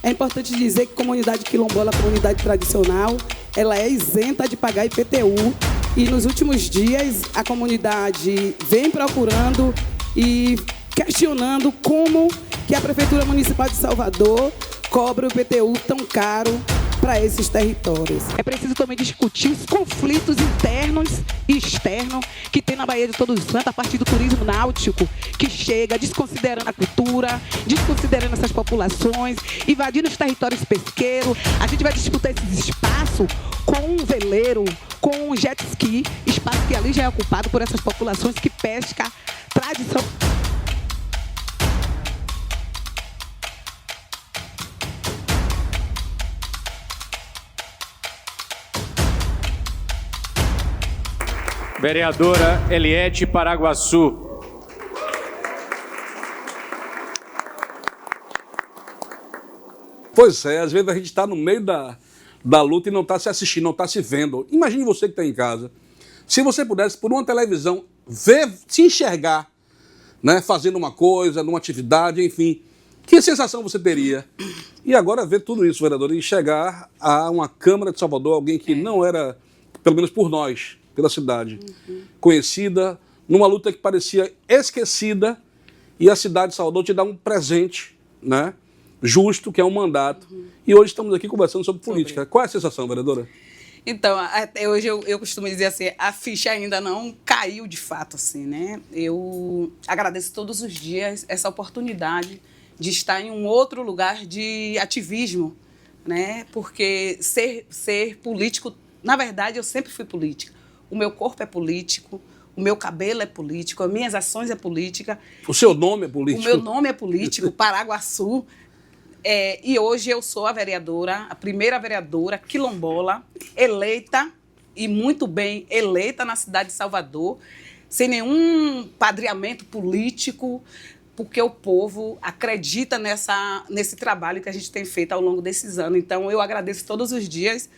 D: É importante dizer que a comunidade quilombola, a comunidade tradicional, ela é isenta de pagar IPTU. E nos últimos dias, a comunidade vem procurando e questionando como que a Prefeitura Municipal de Salvador cobra o IPTU tão caro para esses territórios.
E: É preciso também discutir os conflitos internos e externos que tem na Baía de Todos os Santos a partir do turismo náutico, que chega desconsiderando a cultura, desconsiderando essas populações, invadindo os territórios pesqueiros. A gente vai disputar esses espaços com um veleiro, com um jet ski, espaço que ali já é ocupado por essas populações que pesca tradição.
F: Vereadora Eliete Paraguaçu.
B: Pois é, às vezes a gente está no meio da luta e não está se assistindo, não está se vendo. Imagine você que está em casa. Se você pudesse, por uma televisão, ver, se enxergar, né, fazendo uma coisa, numa atividade, enfim, que sensação você teria? E agora ver tudo isso, vereador, e chegar a uma Câmara de Salvador, alguém que não era, pelo menos por nós, pela cidade, conhecida, numa luta que parecia esquecida, e a cidade de Salvador te dá um presente, né, justo, que é um mandato. E hoje estamos aqui conversando sobre política. Qual é a sensação, vereadora?
C: Então, até hoje eu costumo dizer assim, a ficha ainda não caiu de fato, assim, né? Eu agradeço todos os dias essa oportunidade de estar em um outro lugar de ativismo, né? Porque ser político, na verdade, eu sempre fui política. O meu corpo é político, o meu cabelo é político, as minhas ações é política.
B: O seu nome é político?
C: O meu nome é político, Paraguaçu. E hoje eu sou a vereadora, a primeira vereadora quilombola, eleita, e muito bem eleita na cidade de Salvador, sem nenhum padreamento político, porque o povo acredita nesse trabalho que a gente tem feito ao longo desses anos. Então, eu agradeço todos os dias,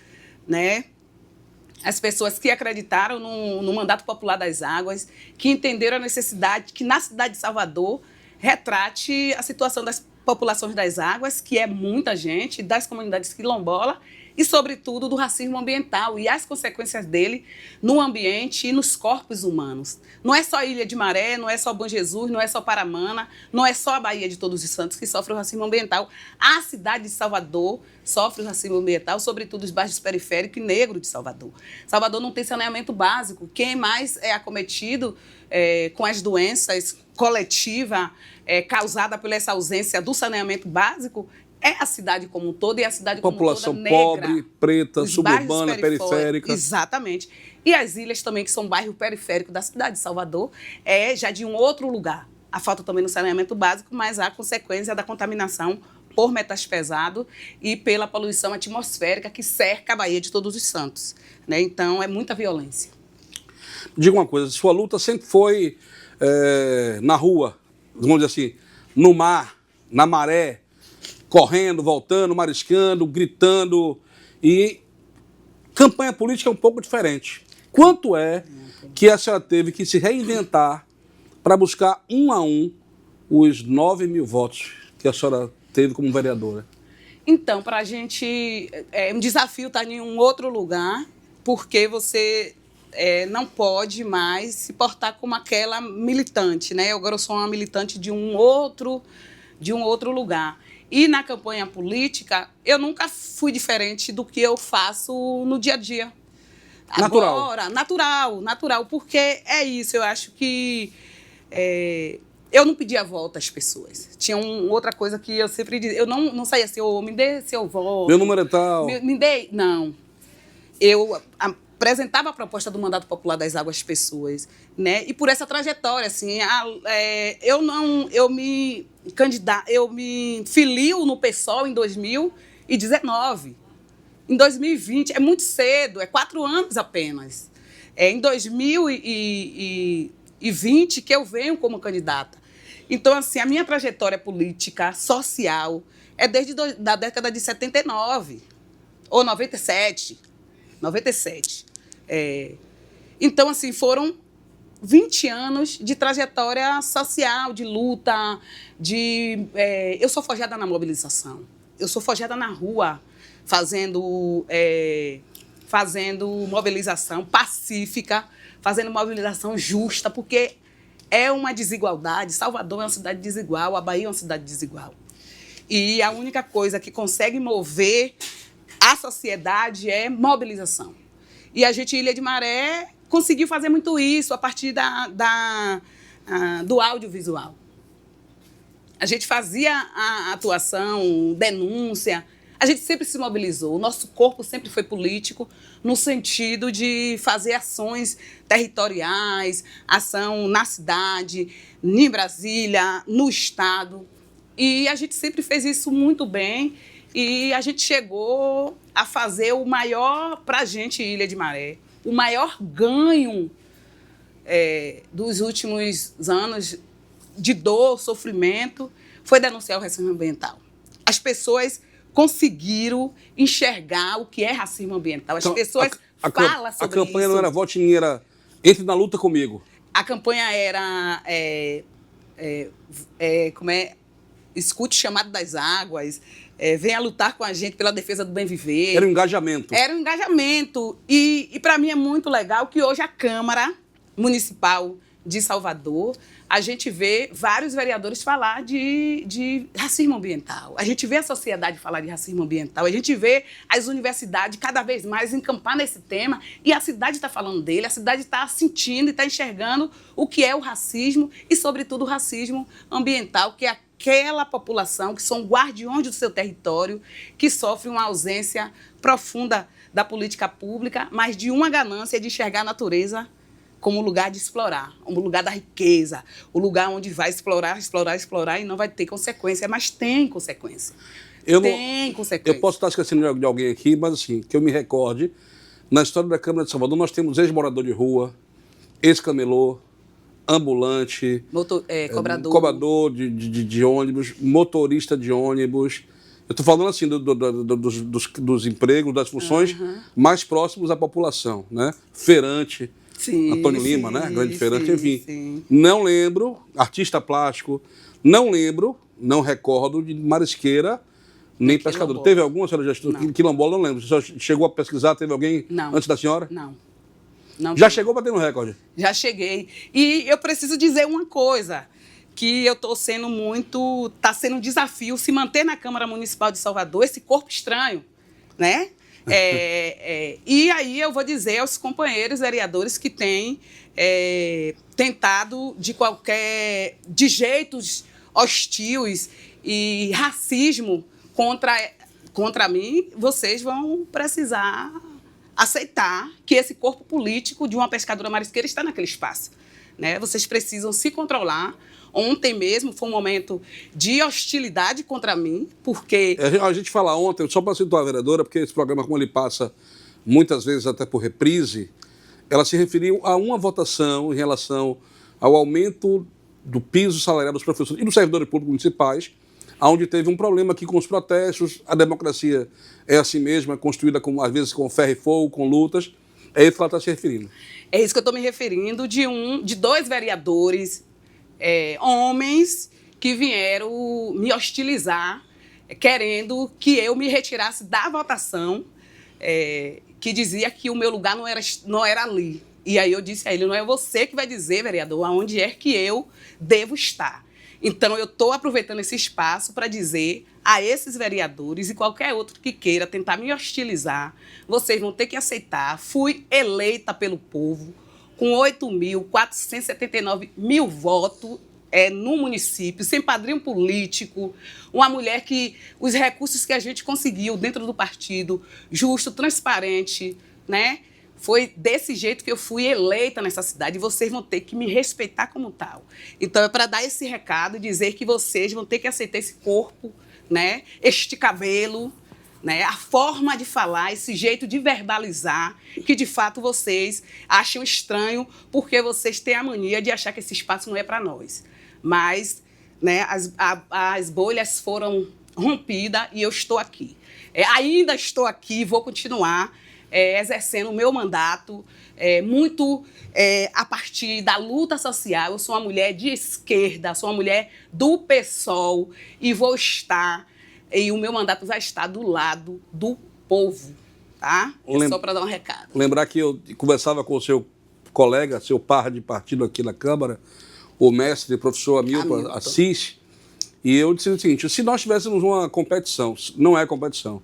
C: né, as pessoas que acreditaram no Mandato Popular das Águas, que entenderam a necessidade que na cidade de Salvador retrate a situação das populações das águas, que é muita gente, das comunidades quilombolas e, sobretudo, do racismo ambiental e as consequências dele no ambiente e nos corpos humanos. Não é só Ilha de Maré, não é só Bom Jesus, não é só Paramana, não é só a Baía de Todos os Santos que sofre o racismo ambiental. A cidade de Salvador sofre o racismo ambiental, sobretudo os bairros periféricos e negros de Salvador. Salvador não tem saneamento básico. Quem mais é acometido com as doenças coletivas causada por essa ausência do saneamento básico é a cidade como um todo, e a cidade como um todo
B: população
C: negra.
B: Pobre, preta, suburbana, periférica.
C: Exatamente. E as ilhas também, que são bairros periféricos da cidade de Salvador, já de um outro lugar. A falta também no saneamento básico, mas a consequência da contaminação por metais pesados e pela poluição atmosférica que cerca a Baía de Todos os Santos, né? Então, é muita violência.
B: Diga uma coisa, sua luta sempre foi na rua, vamos dizer assim, no mar, na maré, correndo, voltando, mariscando, gritando. E campanha política é um pouco diferente. Quanto é que a senhora teve que se reinventar para buscar um a um os 9.000 votos que a senhora teve como vereadora?
C: Então, para a gente, é um desafio estar em um outro lugar, porque você não pode mais se portar como aquela militante, né? Eu agora sou uma militante de um outro lugar. E na campanha política, eu nunca fui diferente do que eu faço no dia a dia.
B: Natural.
C: Agora, natural, porque é isso, eu acho que eu não pedia voto às pessoas. Tinha outra coisa que eu sempre dizia, eu não saía assim, me dê seu voto.
B: Meu número é tal.
C: Me dê, não. Eu apresentava a proposta do Mandato Popular das Águas às pessoas, né? E por essa trajetória, assim, eu me filio no PSOL em 2019. Em 2020, é muito cedo, é 4 anos apenas. Em 2020 que eu venho como candidata. Então, assim, a minha trajetória política, social, é desde da década de 79, ou 97. Então, assim, foram 20 anos de trajetória social, de luta, eu sou forjada na mobilização, eu sou forjada na rua, fazendo mobilização pacífica, fazendo mobilização justa, porque é uma desigualdade. Salvador é uma cidade desigual, a Bahia é uma cidade desigual. E a única coisa que consegue mover a sociedade é mobilização. E a gente, Ilha de Maré, conseguiu fazer muito isso a partir do audiovisual. A gente fazia a atuação, denúncia, a gente sempre se mobilizou. O nosso corpo sempre foi político, no sentido de fazer ações territoriais, ação na cidade, em Brasília, no Estado. E a gente sempre fez isso muito bem e a gente chegou a fazer o maior, para a gente, Ilha de Maré, o maior ganho dos últimos anos de dor, sofrimento, foi denunciar o racismo ambiental. As pessoas conseguiram enxergar o que é racismo ambiental. As pessoas falam sobre isso.
B: A campanha não era vote em mim, era entre na luta comigo.
C: A campanha era escute o chamado das águas, venha lutar com a gente pela defesa do bem viver.
B: Era um engajamento.
C: Era um engajamento. E para mim é muito legal que hoje a Câmara Municipal de Salvador, a gente vê vários vereadores falar de racismo ambiental. A gente vê a sociedade falar de racismo ambiental. A gente vê as universidades cada vez mais encampar nesse tema e a cidade está falando dele, a cidade está sentindo e está enxergando o que é o racismo e, sobretudo, o racismo ambiental, que é aquela população que são guardiões do seu território, que sofre uma ausência profunda da política pública, mas de uma ganância de enxergar a natureza como lugar de explorar, como lugar da riqueza, o lugar onde vai explorar e não vai ter consequência, mas tem consequência. Tem consequência.
B: Eu posso estar esquecendo de alguém aqui, mas assim, que eu me recorde, na história da Câmara de Salvador, nós temos ex-morador de rua, ex-camelô, ambulante, cobrador de ônibus, motorista de ônibus. Eu estou falando assim dos empregos, das funções mais próximos à população, né? Feirante,
C: sim,
B: Antônio Lima, né? Grande feirante, enfim. Sim. Não lembro, artista plástico, não recordo de marisqueira nem pescador. Quilombola. Teve alguma, a senhora já estudou? Quilombola, não lembro. A senhora chegou a pesquisar, teve alguém antes da senhora?
C: Não.
B: Já chegou batendo recorde?
C: Já cheguei. E eu preciso dizer uma coisa, que eu estou sendo está sendo um desafio se manter na Câmara Municipal de Salvador, esse corpo estranho, né? E aí eu vou dizer aos companheiros vereadores que têm tentado de jeitos hostis e racismo contra mim, vocês vão precisar aceitar que esse corpo político de uma pescadora marisqueira está naquele espaço, né? Vocês precisam se controlar. Ontem mesmo foi um momento de hostilidade contra mim, porque...
B: A gente fala ontem, só para situar a vereadora, porque esse programa, como ele passa muitas vezes até por reprise, ela se referiu a uma votação em relação ao aumento do piso salarial dos professores e dos servidores públicos municipais, onde teve um problema aqui com os protestos. A democracia é assim mesmo, é construída, às vezes, com ferro e fogo, com lutas. É isso que ela está se referindo.
C: É isso que eu estou me referindo, de dois vereadores, homens, que vieram me hostilizar, querendo que eu me retirasse da votação, que dizia que o meu lugar não era ali. E aí eu disse a ele, não é você que vai dizer, vereador, aonde é que eu devo estar. Então, eu estou aproveitando esse espaço para dizer a esses vereadores e qualquer outro que queira tentar me hostilizar, vocês vão ter que aceitar. Fui eleita pelo povo com 8.479 votos no município, sem padrinho político, uma mulher que os recursos que a gente conseguiu dentro do partido, justo, transparente, né? Foi desse jeito que eu fui eleita nessa cidade e vocês vão ter que me respeitar como tal. Então, é para dar esse recado e dizer que vocês vão ter que aceitar esse corpo, né? Este cabelo, né? A forma de falar, esse jeito de verbalizar, que de fato vocês acham estranho porque vocês têm a mania de achar que esse espaço não é para nós. Mas, né, as bolhas foram rompidas e eu estou aqui. Ainda estou aqui, vou continuar exercendo o meu mandato, a partir da luta social. Eu sou uma mulher de esquerda, sou uma mulher do PSOL e vou estar, e o meu mandato vai estar do lado do povo, tá? Só para dar um recado.
B: Lembrar que eu conversava com o seu colega, seu par de partido aqui na Câmara, o mestre, o professor Hamilton Assis, e eu disse o seguinte: se nós tivéssemos uma competição, não é competição,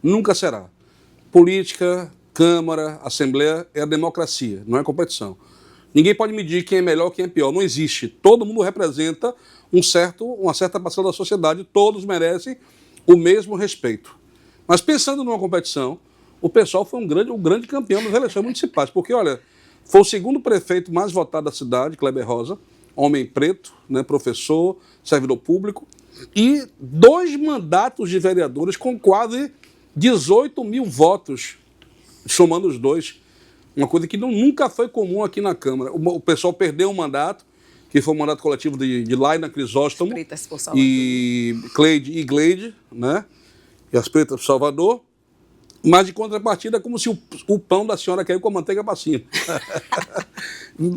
B: nunca será. Política, Câmara, Assembleia é a democracia, não é competição. Ninguém pode medir quem é melhor, quem é pior, não existe. Todo mundo representa uma certa parcela da sociedade, todos merecem o mesmo respeito. Mas pensando numa competição, o pessoal foi um grande campeão das eleições municipais, porque, olha, foi o segundo prefeito mais votado da cidade, Kleber Rosa, homem preto, né, professor, servidor público, e 2 mandatos de vereadores com quase 18 mil votos, somando os dois. Uma coisa que nunca foi comum aqui na Câmara. O pessoal perdeu um mandato, que foi o mandato coletivo de Laina Crisóstomo e Gleide, né? E as Pretas de Salvador. Mas, de contrapartida, é como se o pão da senhora caiu com a manteiga para cima.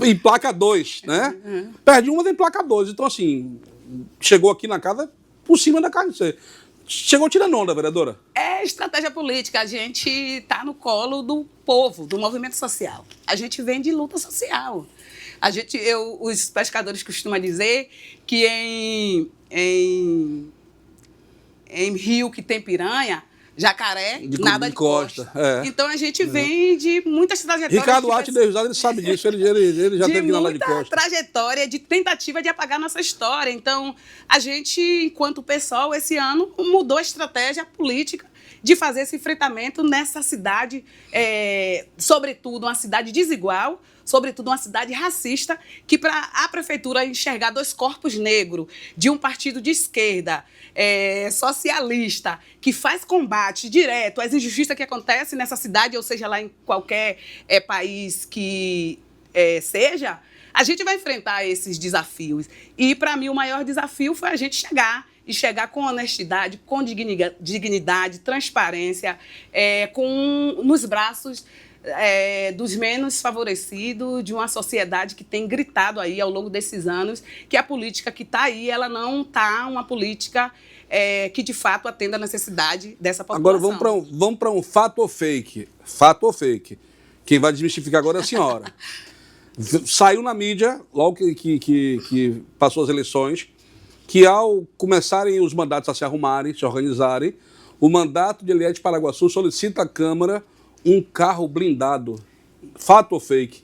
B: Em placa 2, né? Perde uma, tem placa 2. Então, assim, chegou aqui na casa por cima da carne. Chegou tirando onda, vereadora?
C: É estratégia política. A gente está no colo do povo, do movimento social. A gente vem de luta social. Os pescadores costumam dizer que em rio que tem piranha, jacaré, nada de costa. É. Então a gente vem de muitas trajetórias.
B: Ricardo Arte de Risada, ele sabe disso, ele já teve que nadar de costa.
C: Muita trajetória de tentativa de apagar nossa história. Então a gente, enquanto pessoal, esse ano mudou a estratégia política de fazer esse enfrentamento nessa cidade, sobretudo uma cidade desigual, sobretudo uma cidade racista, que para a prefeitura enxergar 2 corpos negros de um partido de esquerda, socialista, que faz combate direto às injustiças que acontecem nessa cidade, ou seja, lá em qualquer país que seja, a gente vai enfrentar esses desafios. E, para mim, o maior desafio foi a gente chegar com honestidade, com dignidade, transparência, nos braços dos menos favorecidos, de uma sociedade que tem gritado aí ao longo desses anos que a política que está aí, ela não está uma política que de fato atenda a necessidade dessa população.
B: Agora vamos para um fato ou fake. Fato ou fake. Quem vai desmistificar agora é a senhora. Saiu na mídia, logo que passou as eleições, que ao começarem os mandatos a se arrumarem, se organizarem, o mandato de Eliete Paraguaçu solicita à Câmara um carro blindado. Fato ou fake?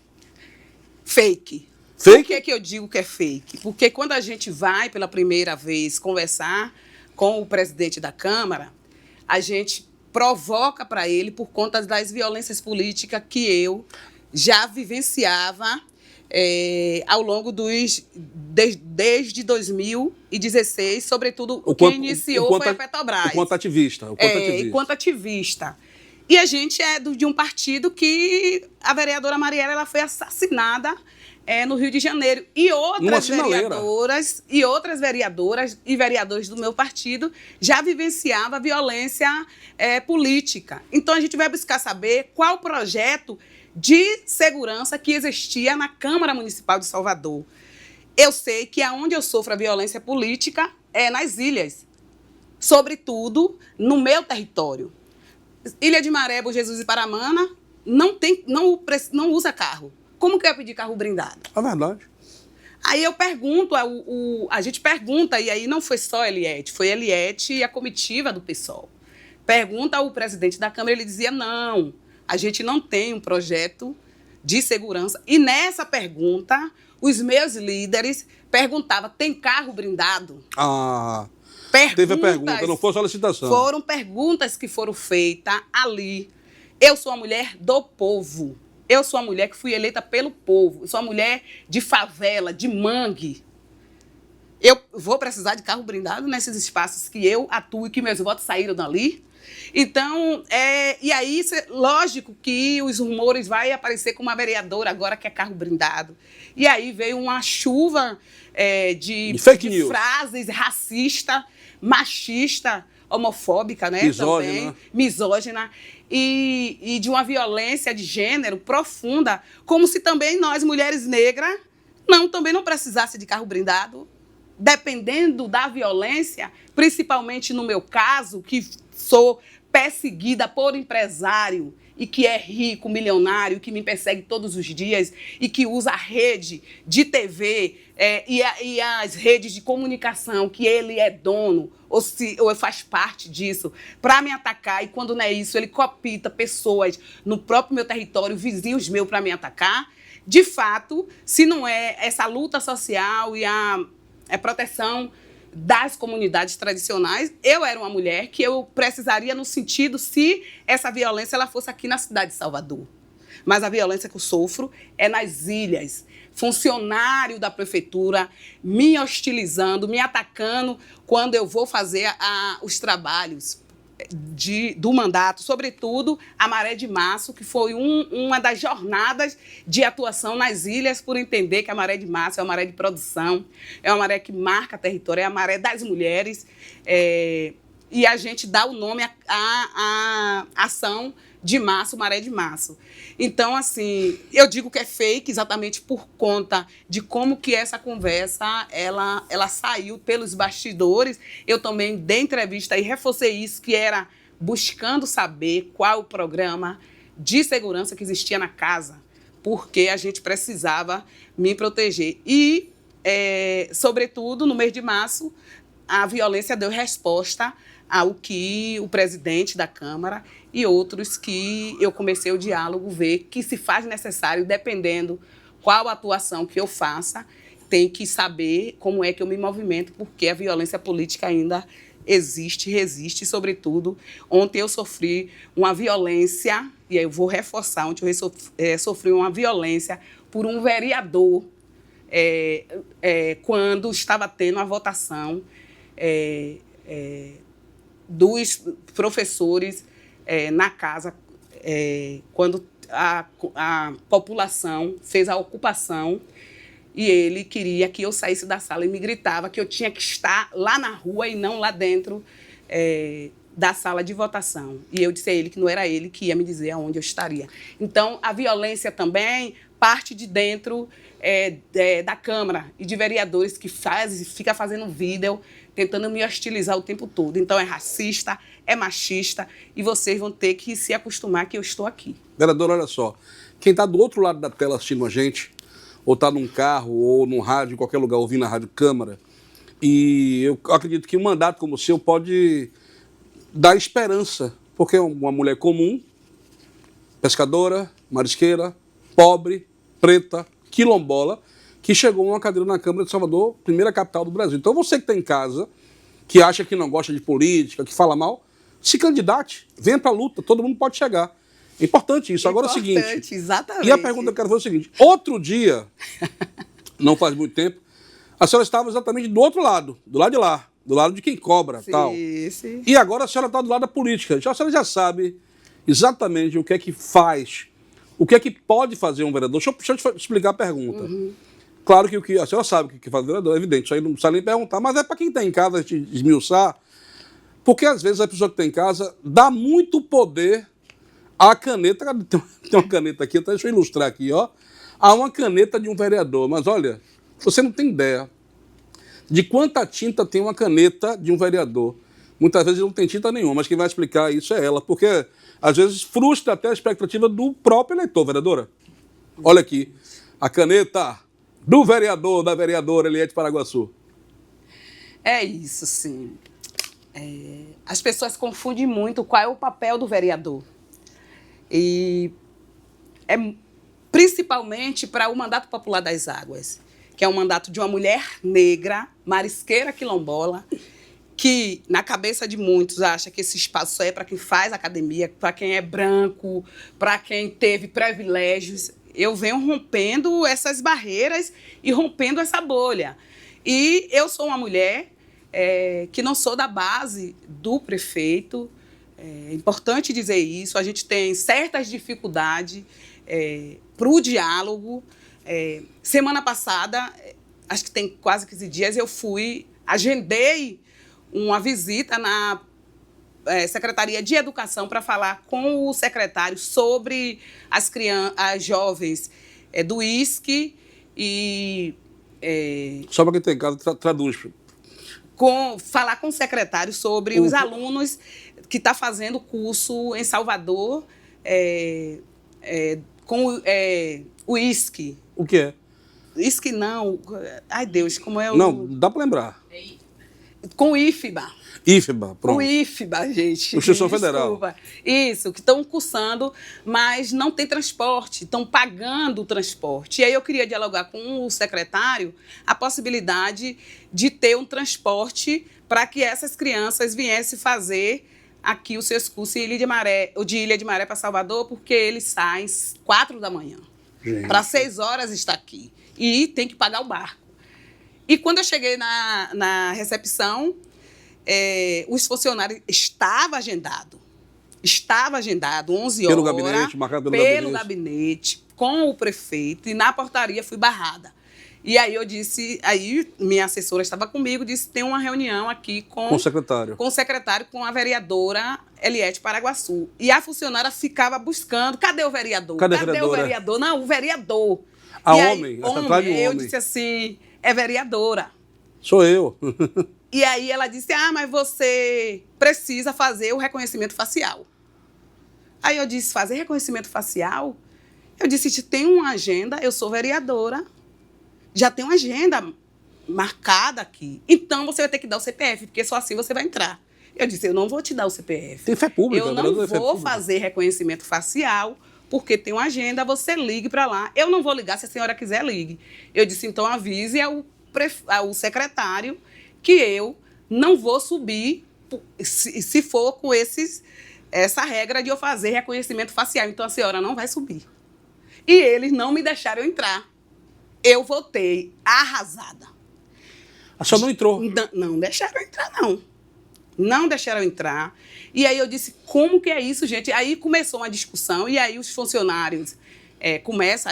C: Fake.
B: Fake?
C: Por que eu digo que é fake? Porque quando a gente vai pela primeira vez conversar com o presidente da Câmara, a gente provoca para ele por conta das violências políticas que eu já vivenciava ao longo desde 2016, sobretudo quem iniciou foi a Petrobras.
B: Enquanto ativista.
C: Enquanto ativista. E a gente é de um partido que a vereadora Mariela ela foi assassinada no Rio de Janeiro. E outras vereadoras e vereadores do meu partido já vivenciavam a violência política. Então, a gente vai buscar saber qual o projeto de segurança que existia na Câmara Municipal de Salvador. Eu sei que aonde eu sofro a violência política é nas ilhas, sobretudo no meu território. Ilha de Maré, Bom Jesus e Paramana não usa carro. Como que eu ia pedir carro blindado?
B: É verdade.
C: Aí eu pergunto, a gente pergunta, e aí não foi só a Eliete, foi a Eliete e a comitiva do PSOL. Pergunta ao presidente da Câmara, ele dizia, não, a gente não tem um projeto de segurança. E nessa pergunta, os meus líderes perguntavam, tem carro blindado?
B: Teve a pergunta, não foi solicitação.
C: Foram perguntas que foram feitas ali. Eu sou uma mulher do povo. Eu sou uma mulher que fui eleita pelo povo. Eu sou uma mulher de favela, de mangue. Eu vou precisar de carro blindado nesses espaços que eu atuo e que meus votos saíram dali. Então, e aí, lógico que os rumores vão aparecer com uma vereadora agora que é carro blindado. E aí veio uma chuva de frases racista, machista, homofóbica, né?
B: Misógina.
C: Também, misógina. E de uma violência de gênero profunda, como se também nós, mulheres negras, também não precisasse de carro blindado. dependendo da violência, principalmente no meu caso, que sou perseguida por empresário e que é rico, milionário, que me persegue todos os dias e que usa a rede de TV e as redes de comunicação que ele é dono ou faz parte disso para me atacar, e quando não é isso, ele copita pessoas no próprio meu território, vizinhos meus, para me atacar. De fato, se não é essa luta social e a proteção das comunidades tradicionais, eu era uma mulher que eu precisaria no sentido se essa violência ela fosse aqui na cidade de Salvador. Mas a violência que eu sofro é nas ilhas. Funcionário da prefeitura me hostilizando, me atacando quando eu vou fazer os trabalhos do mandato, sobretudo a Maré de Março, que foi uma das jornadas de atuação nas ilhas, por entender que a Maré de Março é uma maré de produção, é uma maré que marca território, é a maré das mulheres, e a gente dá o nome à ação de março, Maré de Março. Então, assim, eu digo que é fake exatamente por conta de como que essa conversa ela saiu pelos bastidores. Eu também dei entrevista e reforcei isso, que era buscando saber qual o programa de segurança que existia na casa, porque a gente precisava me proteger. E, sobretudo, no mês de março, a violência deu resposta ao que o presidente da Câmara e outros que eu comecei o diálogo ver que se faz necessário, dependendo qual a atuação que eu faça, tem que saber como é que eu me movimento, porque a violência política ainda existe, resiste, sobretudo. Ontem eu sofri uma violência, e aí eu vou reforçar, ontem eu sofri uma violência por um vereador quando estava tendo a votação dos professores na casa, quando a população fez a ocupação e ele queria que eu saísse da sala e me gritava que eu tinha que estar lá na rua e não lá dentro da sala de votação. E eu disse a ele que não era ele que ia me dizer aonde eu estaria. Então, a violência também parte de dentro da Câmara e de vereadores que fica fazendo vídeo tentando me hostilizar o tempo todo. Então, é racista, é machista, e vocês vão ter que se acostumar que eu estou aqui.
B: Vereadora, olha só, quem está do outro lado da tela assistindo a gente, ou está num carro, ou num rádio, em qualquer lugar, ouvindo a Rádio Câmara, e eu acredito que um mandato como o seu pode dar esperança, porque é uma mulher comum, pescadora, marisqueira, pobre, preta, quilombola, que chegou numa cadeira na Câmara de Salvador, primeira capital do Brasil. Então você que está em casa, que acha que não gosta de política, que fala mal, se candidate, venha para a luta, todo mundo pode chegar. É importante isso. Agora é o seguinte,
C: exatamente.
B: E a pergunta que eu quero fazer é o seguinte, outro dia, não faz muito tempo, a senhora estava exatamente do outro lado, do lado de lá, do lado de quem cobra,
C: sim,
B: tal.
C: Sim.
B: E agora a senhora está do lado da política. A senhora já sabe exatamente o que é que faz, o que é que pode fazer um vereador. Deixa eu te explicar a pergunta. Uhum. Claro que a senhora sabe o que faz o vereador, é evidente, isso aí não precisa nem perguntar, mas é para quem está em casa te esmiuçar, porque às vezes a pessoa que está em casa dá muito poder à caneta. Tem uma caneta aqui, então deixa eu ilustrar aqui, ó. Há uma caneta de um vereador, mas olha, você não tem ideia de quanta tinta tem uma caneta de um vereador. Muitas vezes não tem tinta nenhuma, mas quem vai explicar isso é ela, porque às vezes frustra até a expectativa do próprio eleitor, vereadora. Olha aqui, a caneta do vereador, da vereadora Eliete Paraguaçu.
C: É isso, sim. As pessoas confundem muito qual é o papel do vereador. E principalmente para o Mandato Popular das Águas, que é um mandato de uma mulher negra, marisqueira quilombola, que, na cabeça de muitos, acha que esse espaço só é para quem faz academia, para quem é branco, para quem teve privilégios. Eu venho rompendo essas barreiras e rompendo essa bolha. E eu sou uma mulher que não sou da base do prefeito. É importante dizer isso. A gente tem certas dificuldades para o diálogo. Semana passada, acho que tem quase 15 dias, eu agendei uma visita na Secretaria de Educação para falar com o secretário sobre as jovens do ISC e
B: Só para quem tem em casa, traduz.
C: Falar com o secretário sobre os alunos que estão fazendo curso em Salvador com o ISC.
B: O que é?
C: ISC não. Ai, Deus, como é o...
B: Não, dá para lembrar.
C: Com o IFBA.
B: IFBA, pronto.
C: O IFBA, gente.
B: Instituição Federal.
C: Desculpa. Isso, que estão cursando, mas não tem transporte, estão pagando o transporte. E aí eu queria dialogar com o secretário a possibilidade de ter um transporte para que essas crianças viessem fazer aqui os seus cursos de Ilha de Maré para Salvador, porque eles saem às 4 da manhã. Para 6 horas está aqui. E tem que pagar o barco. E quando eu cheguei na recepção, os funcionários estava agendado, 11 horas.
B: Pelo gabinete, marcado pelo
C: gabinete, com o prefeito, e na portaria fui barrada. E aí eu disse, aí minha assessora estava comigo, disse, tem uma reunião aqui com
B: o secretário.
C: Com o secretário, com a vereadora Eliette Paraguaçu. E a funcionária ficava buscando, cadê o vereador?
B: Cadê
C: o vereador? Não, o vereador.
B: Homem?
C: Eu disse assim, é vereadora.
B: Sou eu.
C: E aí ela disse, mas você precisa fazer o reconhecimento facial. Aí eu disse, fazer reconhecimento facial? Eu disse, tem uma agenda, eu sou vereadora, já tem uma agenda marcada aqui. Então você vai ter que dar o CPF, porque só assim você vai entrar. Eu disse, eu não vou te dar o CPF.
B: Tem fé pública.
C: Eu não vou fazer reconhecimento facial, porque tem uma agenda, você ligue para lá. Eu não vou ligar, se a senhora quiser, ligue. Eu disse, então avise ao secretário que eu não vou subir se for com essa regra de eu fazer reconhecimento facial. Então a senhora não vai subir. E eles não me deixaram entrar. Eu voltei arrasada.
B: A senhora não entrou?
C: Não deixaram entrar, não. Não deixaram entrar. E aí eu disse, como que é isso, gente? Aí começou uma discussão, e aí os funcionários começam...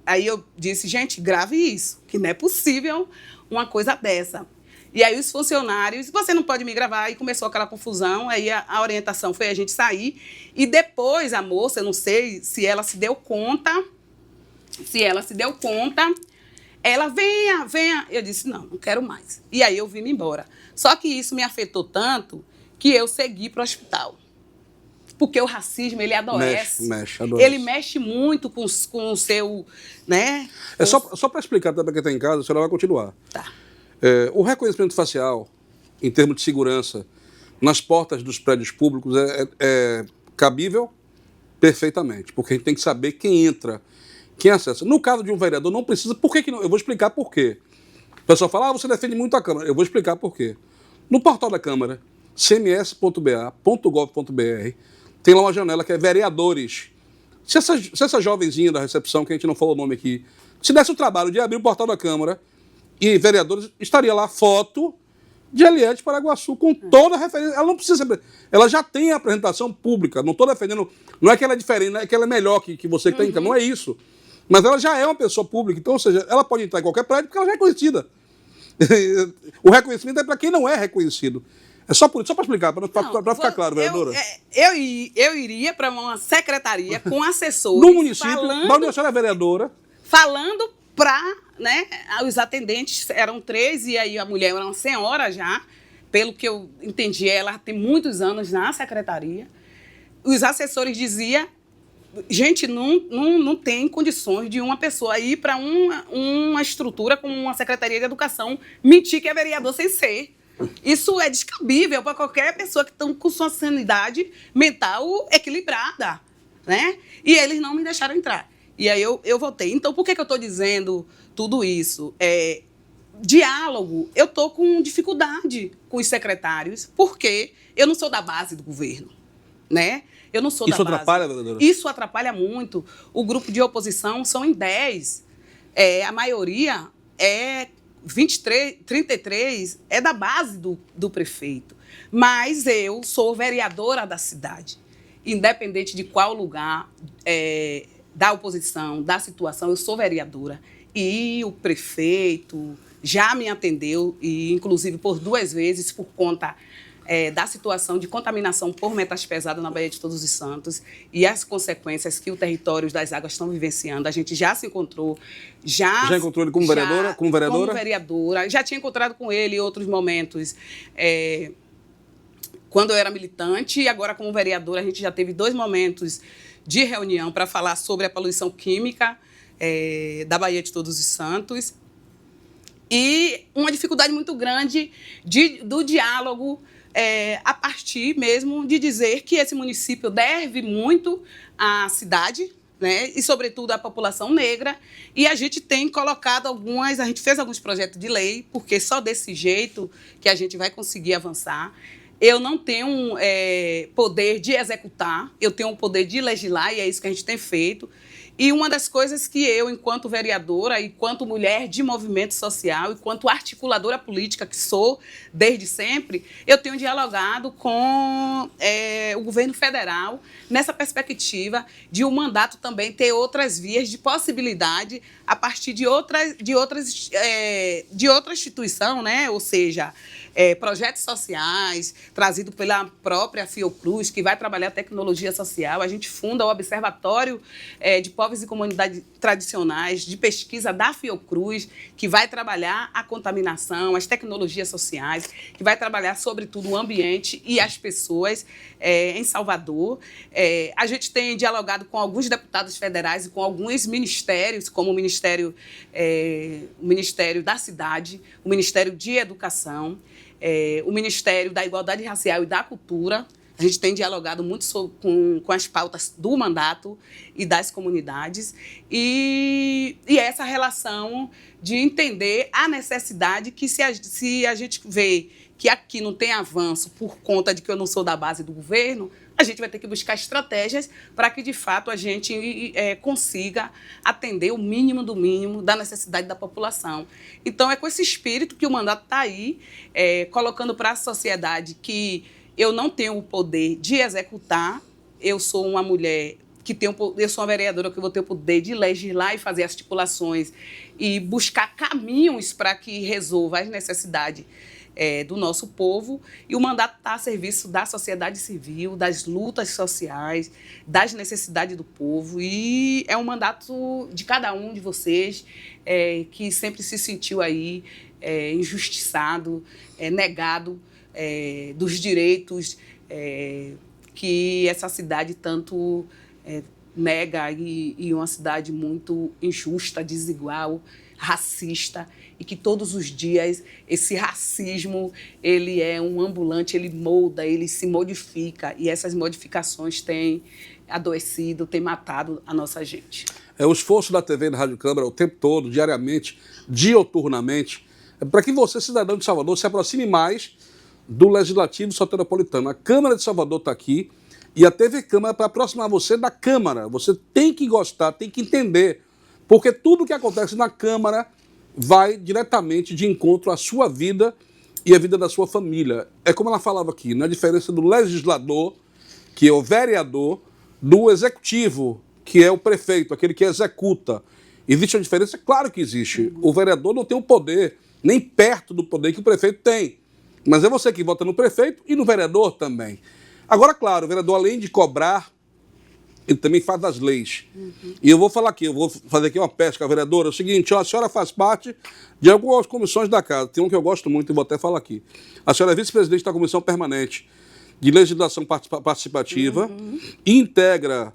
C: Aí eu disse, gente, grave isso, que não é possível uma coisa dessa. E aí os funcionários, você não pode me gravar, aí começou aquela confusão, aí a orientação foi a gente sair, e depois a moça, eu não sei se ela se deu conta, ela, venha. Eu disse, não quero mais. E aí eu vim embora. Só que isso me afetou tanto que eu segui para o hospital. Porque o racismo, ele adoece.
B: Adoece.
C: Ele mexe muito com o seu, né?
B: Só para explicar para quem está em casa, a senhora vai continuar.
C: Tá.
B: O reconhecimento facial, em termos de segurança, nas portas dos prédios públicos é cabível perfeitamente, porque a gente tem que saber quem entra, quem acessa. No caso de um vereador, não precisa. Por que não? Eu vou explicar por quê. O pessoal fala, você defende muito a Câmara. Eu vou explicar por quê. No portal da Câmara, cms.ba.gov.br, tem lá uma janela que é vereadores. Se essa jovenzinha da recepção, que a gente não falou o nome aqui, se desse o trabalho de abrir o portal da Câmara e vereadores, estaria lá foto de Eliette Paraguaçu, com toda a referência. Ela não precisa saber. Ela já tem a apresentação pública. Não estou defendendo. Não é que ela é diferente, não é que ela é melhor que você que está em casa. Não é isso. Mas ela já é uma pessoa pública. Então, ou seja, ela pode entrar em qualquer prédio porque ela já é conhecida. O reconhecimento é para quem não é reconhecido. É só por isso, só para explicar, para ficar claro, vereadora.
C: Eu iria para uma secretaria com assessores.
B: No município, onde a senhora é vereadora.
C: Falando para, né, os atendentes, eram 3, e aí a mulher era uma senhora já, pelo que eu entendi, ela tem muitos anos na secretaria. Os assessores diziam, gente, não tem condições de uma pessoa ir para uma estrutura como uma secretaria de educação mentir que é vereador sem ser. Isso é descabível para qualquer pessoa que está com sua sanidade mental equilibrada, né? E eles não me deixaram entrar. E aí eu voltei. Então, por que eu estou dizendo tudo isso? Diálogo. Eu estou com dificuldade com os secretários, porque eu não sou da base do governo, né? Eu não sou da base.
B: Isso atrapalha, vereadora?
C: Isso atrapalha muito. O grupo de oposição são em 10. A maioria é 23, 33, é da base do prefeito. Mas eu sou vereadora da cidade. Independente de qual lugar da oposição, da situação, eu sou vereadora. E o prefeito já me atendeu, e inclusive por 2 vezes, por conta da situação de contaminação por metais pesados na Baía de Todos os Santos e as consequências que o território das águas estão vivenciando. A gente já se encontrou. Já
B: encontrou ele como vereadora? Como
C: vereadora. Já tinha encontrado com ele em outros momentos. Quando eu era militante, e agora como vereadora, a gente já teve 2 momentos de reunião para falar sobre a poluição química da Baía de Todos os Santos e uma dificuldade muito grande do diálogo a partir mesmo de dizer que esse município deve muito à cidade, né, e, sobretudo, à população negra, e a gente tem colocado a gente fez alguns projetos de lei, porque só desse jeito que a gente vai conseguir avançar. Eu não tenho poder de executar, eu tenho o poder de legislar, e é isso que a gente tem feito. E uma das coisas que eu, enquanto vereadora, enquanto mulher de movimento social, enquanto articuladora política que sou desde sempre, eu tenho dialogado com o governo federal nessa perspectiva de o mandato também ter outras vias de possibilidade a partir de outra instituição, né? Ou seja, projetos sociais, trazido pela própria Fiocruz, que vai trabalhar tecnologia social. A gente funda o Observatório de Povos e Comunidades Tradicionais, de pesquisa da Fiocruz, que vai trabalhar a contaminação, as tecnologias sociais, que vai trabalhar, sobretudo, o ambiente e as pessoas em Salvador. A gente tem dialogado com alguns deputados federais e com alguns ministérios, como o Ministério da Cidade, o Ministério de Educação, o Ministério da Igualdade Racial e da Cultura. A gente tem dialogado muito com as pautas do mandato e das comunidades. E essa relação de entender a necessidade que, se a gente vê que aqui não tem avanço por conta de que eu não sou da base do governo, a gente vai ter que buscar estratégias para que, de fato, a gente consiga atender o mínimo do mínimo da necessidade da população. Então, é com esse espírito que o mandato está aí, colocando para a sociedade que eu não tenho o poder de executar, eu sou uma mulher eu sou uma vereadora que vou ter o poder de legislar e fazer as estipulações e buscar caminhos para que resolva as necessidades do nosso povo, e o mandato está a serviço da sociedade civil, das lutas sociais, das necessidades do povo, e é um mandato de cada um de vocês que sempre se sentiu aí injustiçado, negado dos direitos que essa cidade tanto nega, e uma cidade muito injusta, desigual, racista, e que todos os dias esse racismo ele é um ambulante, ele molda, ele se modifica, e essas modificações têm adoecido, têm matado a nossa gente.
B: O esforço da TV e da Rádio Câmara o tempo todo, diariamente, dioturnamente, para que você, cidadão de Salvador, se aproxime mais do Legislativo Soteropolitano. A Câmara de Salvador está aqui, e a TV Câmara para aproximar você da Câmara. Você tem que gostar, tem que entender, porque tudo que acontece na Câmara vai diretamente de encontro à sua vida e à vida da sua família. É como ela falava aqui, na diferença do legislador, que é o vereador, do executivo, que é o prefeito, aquele que executa. Existe uma diferença? Claro que existe. O vereador não tem o poder, nem perto do poder que o prefeito tem. Mas é você que vota no prefeito e no vereador também. Agora, claro, o vereador, além de cobrar, ele também faz das leis. E eu vou falar aqui, eu vou fazer aqui uma pesca, vereadora. É o seguinte, a senhora faz parte de algumas comissões da casa. Tem um que eu gosto muito e vou até falar aqui. A senhora é vice-presidente da Comissão Permanente de Legislação Participativa e integra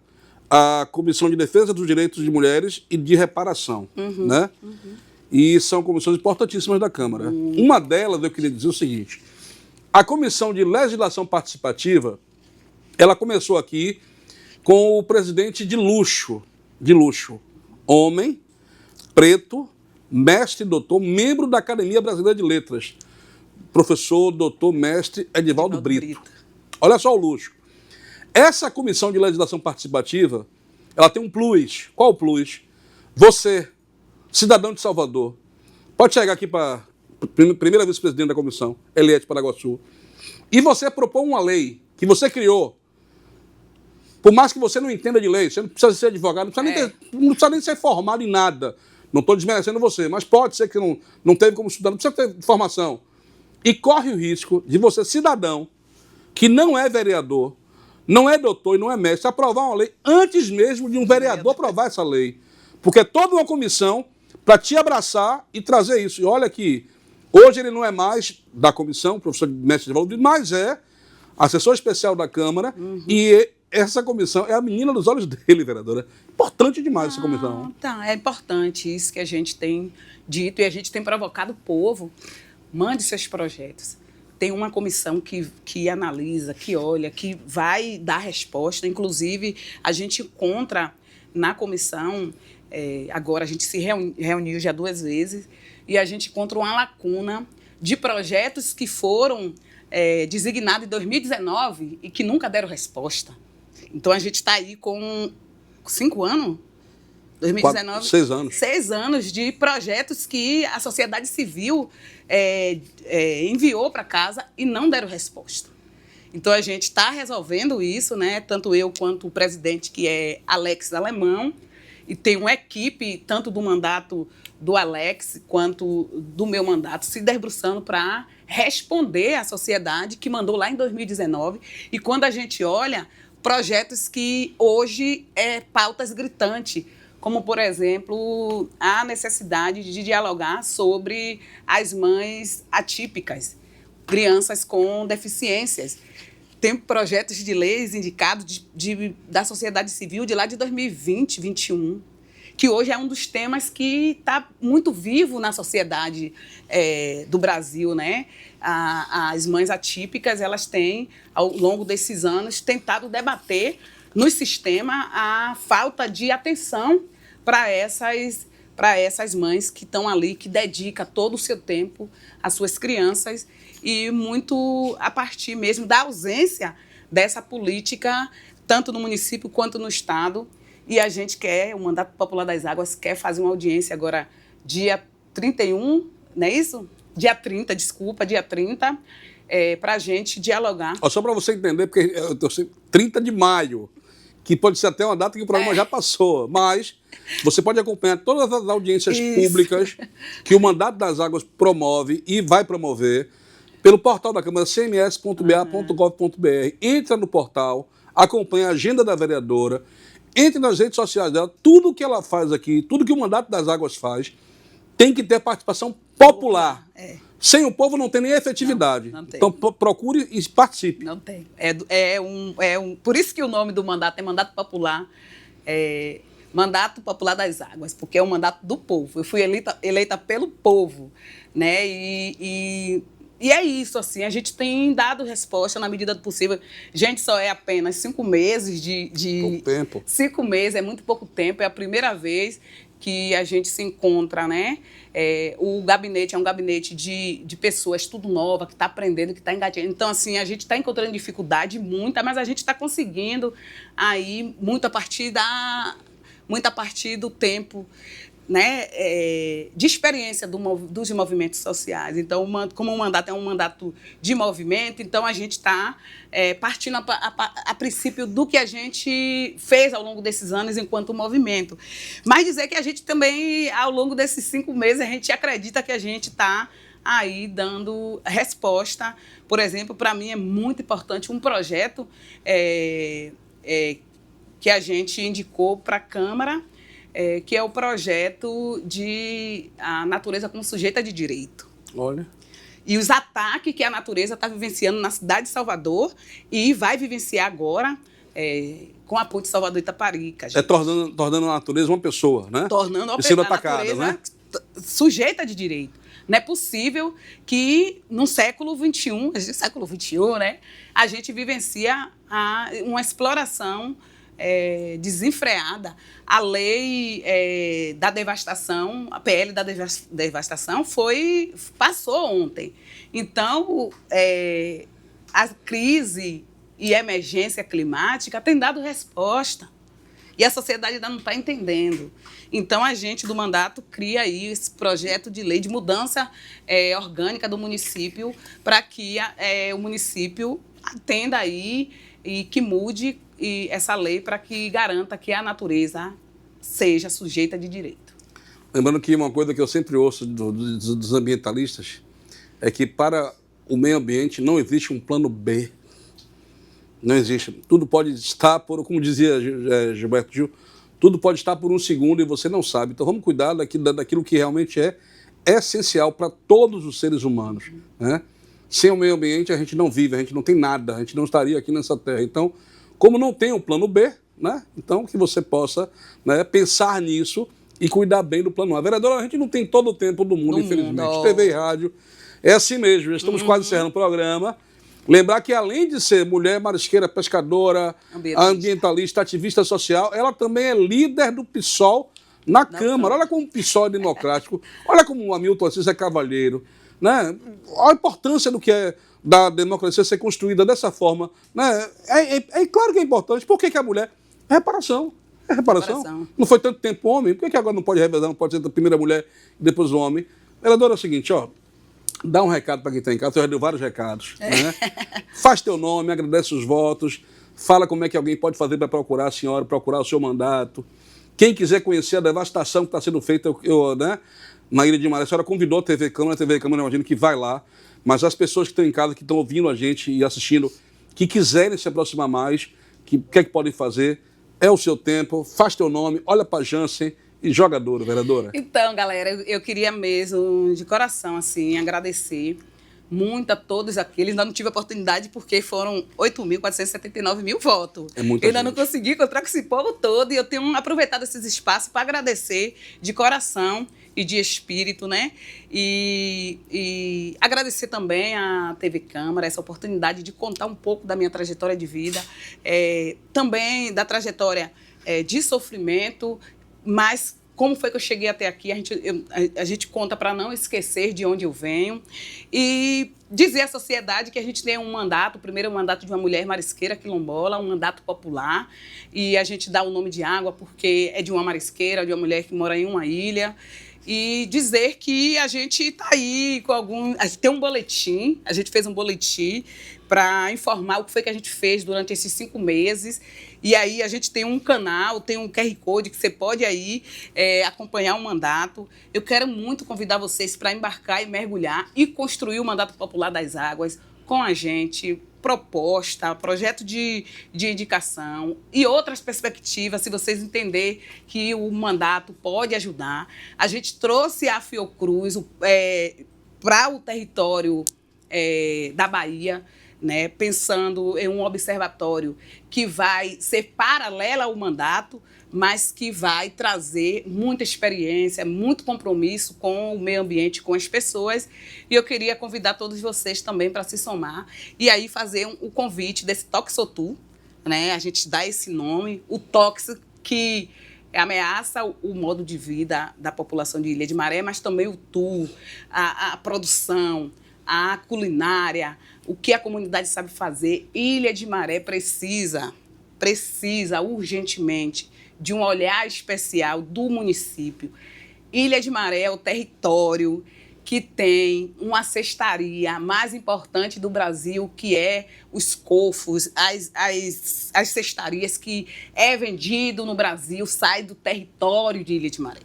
B: a Comissão de Defesa dos Direitos de Mulheres e de Reparação, né? E são comissões importantíssimas da Câmara. Uma delas, eu queria dizer o seguinte, a Comissão de Legislação Participativa, ela começou aqui com o presidente de luxo, homem, preto, mestre, doutor, membro da Academia Brasileira de Letras, professor, doutor, mestre Edivaldo Brito. Olha só o luxo. Essa Comissão de Legislação Participativa, ela tem um plus. Qual o plus? Você, cidadão de Salvador, pode chegar aqui para primeira vice-presidente da comissão, Eliette Paraguaçu, e você propor uma lei que você criou. Por mais que você não entenda de lei, você não precisa ser advogado, não precisa nem ser formado em nada. Não estou desmerecendo você, mas pode ser que não teve como estudar, não precisa ter formação. E corre o risco de você, cidadão, que não é vereador, não é doutor e não é mestre, aprovar uma lei antes mesmo de um vereador aprovar essa lei. Porque é toda uma comissão para te abraçar e trazer isso. E olha que hoje ele não é mais da comissão, professor de mestre de valor, mas é assessor especial da Câmara e essa comissão é a menina dos olhos dele, vereadora. Importante demais essa comissão.
C: Tá, é importante isso que a gente tem dito e a gente tem provocado o povo. Mande seus projetos. Tem uma comissão que analisa, que olha, que vai dar resposta. Inclusive, a gente encontra na comissão, agora a gente se reuniu já 2 vezes, e a gente encontra uma lacuna de projetos que foram designados em 2019 e que nunca deram resposta. Então, a gente está aí com 5 anos, 2019,
B: 6 anos.
C: 6 anos de projetos que a sociedade civil enviou para casa e não deram resposta. Então, a gente está resolvendo isso, né? Tanto eu quanto o presidente, que é Alex Alemão, e tem uma equipe, tanto do mandato do Alex quanto do meu mandato, se debruçando para responder à sociedade que mandou lá em 2019. E quando a gente olha, projetos que hoje pautas gritantes, como, por exemplo, a necessidade de dialogar sobre as mães atípicas, crianças com deficiências. Tem projetos de leis indicados da sociedade civil de lá de 2020, 2021, que hoje é um dos temas que está muito vivo na sociedade do Brasil, né? As mães atípicas, elas têm, ao longo desses anos, tentado debater no sistema a falta de atenção para essas mães que estão ali, que dedicam todo o seu tempo às suas crianças, e muito a partir mesmo da ausência dessa política, tanto no município quanto no Estado. E a gente quer, o Mandato Popular das Águas quer fazer uma audiência agora dia 31, não é isso? Dia 30, para a gente dialogar.
B: Só para você entender, porque eu sei, 30 de maio, que pode ser até uma data que o programa já passou, mas você pode acompanhar todas as audiências públicas que o Mandato das Águas promove e vai promover pelo portal da Câmara, cms.ba.gov.br. Entra no portal, acompanha a agenda da vereadora, entre nas redes sociais dela, tudo que ela faz aqui, tudo que o Mandato das Águas faz, tem que ter participação popular. Sem o povo não tem nem efetividade.
C: Não tem.
B: Então procure e participe.
C: Não tem. Por isso que o nome do mandato é Mandato Popular, Mandato Popular das Águas, porque é o mandato do povo. Eu fui eleita pelo povo, né? E é isso, assim, a gente tem dado resposta na medida do possível. Gente, só é apenas 5 meses
B: Pouco tempo.
C: 5 meses é muito pouco tempo, é a primeira vez que a gente se encontra, né? O gabinete é um gabinete de pessoas tudo nova, que está aprendendo, que está engatinhando. Então, assim, a gente está encontrando dificuldade, muita, mas a gente está conseguindo aí muito a partir do tempo, né, de experiência dos movimentos sociais. Então, como o mandato é um mandato de movimento, então a gente está partindo a princípio do que a gente fez ao longo desses anos enquanto movimento. Mas dizer que a gente também, ao longo desses 5 meses, a gente acredita que a gente está aí dando resposta. Por exemplo, para mim é muito importante um projeto que a gente indicou para a Câmara, que é o projeto de a natureza como sujeita de direito.
B: Olha.
C: E os ataques que a natureza está vivenciando na cidade de Salvador e vai vivenciar agora com a ponte Salvador-Itaparica.
B: Tornando a natureza uma pessoa, né?
C: Tornando a
B: atacada,
C: natureza,
B: né?
C: Sujeita de direito. Não é possível que no século XXI, né, a gente vivencia uma exploração desenfreada. A lei da devastação, a PL da devastação passou ontem. Então, a crise e emergência climática tem dado resposta. E a sociedade ainda não está entendendo. Então, a gente do mandato cria aí esse projeto de lei de mudança orgânica do município para que o município atenda aí e que mude essa lei para que garanta que a natureza seja sujeita de direito.
B: Lembrando que uma coisa que eu sempre ouço dos ambientalistas é que para o meio ambiente não existe um plano B. Não existe. Tudo pode estar como dizia Gilberto Gil, tudo pode estar por um segundo e você não sabe. Então vamos cuidar daquilo que realmente é essencial para todos os seres humanos, né? Sem o meio ambiente a gente não vive, a gente não tem nada, a gente não estaria aqui nessa terra. Então, como não tem um plano B, né? Então que você possa, né, pensar nisso e cuidar bem do plano A. Vereadora, a gente não tem todo o tempo do mundo, infelizmente. TV e rádio é assim mesmo. Já estamos quase encerrando o programa. Lembrar que, além de ser mulher marisqueira, pescadora, ambientalista, ativista social, ela também é líder do PSOL na Câmara. Olha como o PSOL é democrático, olha como o Hamilton Assis é cavalheiro, né? Olha a importância do que é da democracia ser construída dessa forma, né? É claro que é importante. Por que a mulher? É reparação. É reparação. Não foi tanto tempo homem, por que agora não pode revezar, não pode ser a primeira mulher e depois o homem? Vereadora, é o seguinte, ó. Dá um recado para quem está em casa, você já deu vários recados. Né? Faz teu nome, agradece os votos, fala como é que alguém pode fazer para procurar a senhora, procurar o seu mandato. Quem quiser conhecer a devastação que está sendo feita né, na Ilha de Maré, a senhora convidou a TV Câmara, eu imagino que vai lá, mas as pessoas que estão em casa, que estão ouvindo a gente e assistindo, que quiserem se aproximar mais, o que é que podem fazer? É o seu tempo, faz teu nome, olha para a Jansen, e jogadora, vereadora?
C: Então, galera, eu queria mesmo, de coração, assim, agradecer muito a todos aqueles. Ainda não tive oportunidade porque foram 8.479 votos.
B: É muita
C: ainda
B: gente.
C: Não consegui encontrar com esse povo todo e eu tenho aproveitado esses espaços para agradecer de coração e de espírito, né? E agradecer também à TV Câmara essa oportunidade de contar um pouco da minha trajetória de vida, também da trajetória de sofrimento, mas como foi que eu cheguei até aqui, a gente conta para não esquecer de onde eu venho e dizer à sociedade que a gente tem um mandato, o primeiro mandato de uma mulher marisqueira quilombola, um mandato popular, e a gente dá o nome de Água porque é de uma marisqueira, de uma mulher que mora em uma ilha, e dizer que a gente está aí com a gente tem um boletim, a gente fez um boletim para informar o que foi que a gente fez durante esses 5 meses. E aí a gente tem um canal, tem um QR Code que você pode aí acompanhar o mandato. Eu quero muito convidar vocês para embarcar e mergulhar e construir o Mandato Popular das Águas com a gente, proposta, projeto de indicação e outras perspectivas, se vocês entenderem que o mandato pode ajudar. A gente trouxe a Fiocruz para o território da Bahia, né, pensando em um observatório que vai ser paralelo ao mandato, mas que vai trazer muita experiência, muito compromisso com o meio ambiente, com as pessoas. E eu queria convidar todos vocês também para se somar e aí fazer o convite desse Toxotu, né? A gente dá esse nome, o tóxico que ameaça o modo de vida da população de Ilha de Maré, mas também o a produção, a culinária, o que a comunidade sabe fazer. Ilha de Maré precisa urgentemente de um olhar especial do município. Ilha de Maré é o território que tem uma cestaria mais importante do Brasil, que é os cofos, as cestarias que é vendido no Brasil, sai do território de Ilha de Maré.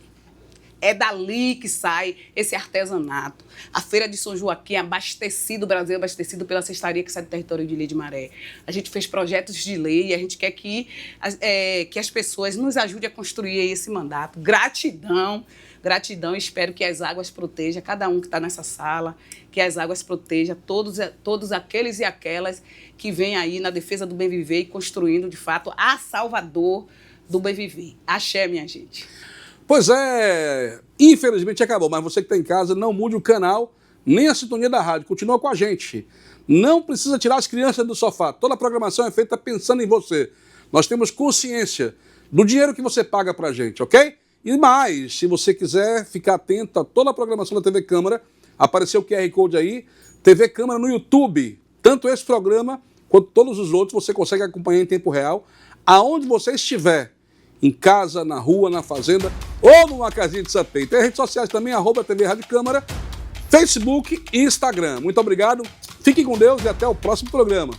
C: É dali que sai esse artesanato. A Feira de São Joaquim é abastecido, o Brasil é abastecido pela cestaria que sai do território de Ilha de Maré. A gente fez projetos de lei e a gente quer que as pessoas nos ajudem a construir esse mandato. Gratidão, gratidão. Espero que as águas protejam cada um que está nessa sala, que as águas protejam todos aqueles e aquelas que vêm aí na defesa do bem viver e construindo, de fato, a Salvador do bem viver. Axé, minha gente.
B: Pois é, infelizmente acabou, mas você que está em casa, não mude o canal, nem a sintonia da rádio, continua com a gente. Não precisa tirar as crianças do sofá, toda a programação é feita pensando em você. Nós temos consciência do dinheiro que você paga pra gente, ok? E mais, se você quiser ficar atento a toda a programação da TV Câmara, apareceu o QR Code aí, TV Câmara no YouTube. Tanto esse programa quanto todos os outros você consegue acompanhar em tempo real, aonde você estiver. Em casa, na rua, na fazenda ou numa casinha de sapê. Tem redes sociais também, @TV Rádio Câmara, Facebook e Instagram. Muito obrigado, fiquem com Deus e até o próximo programa.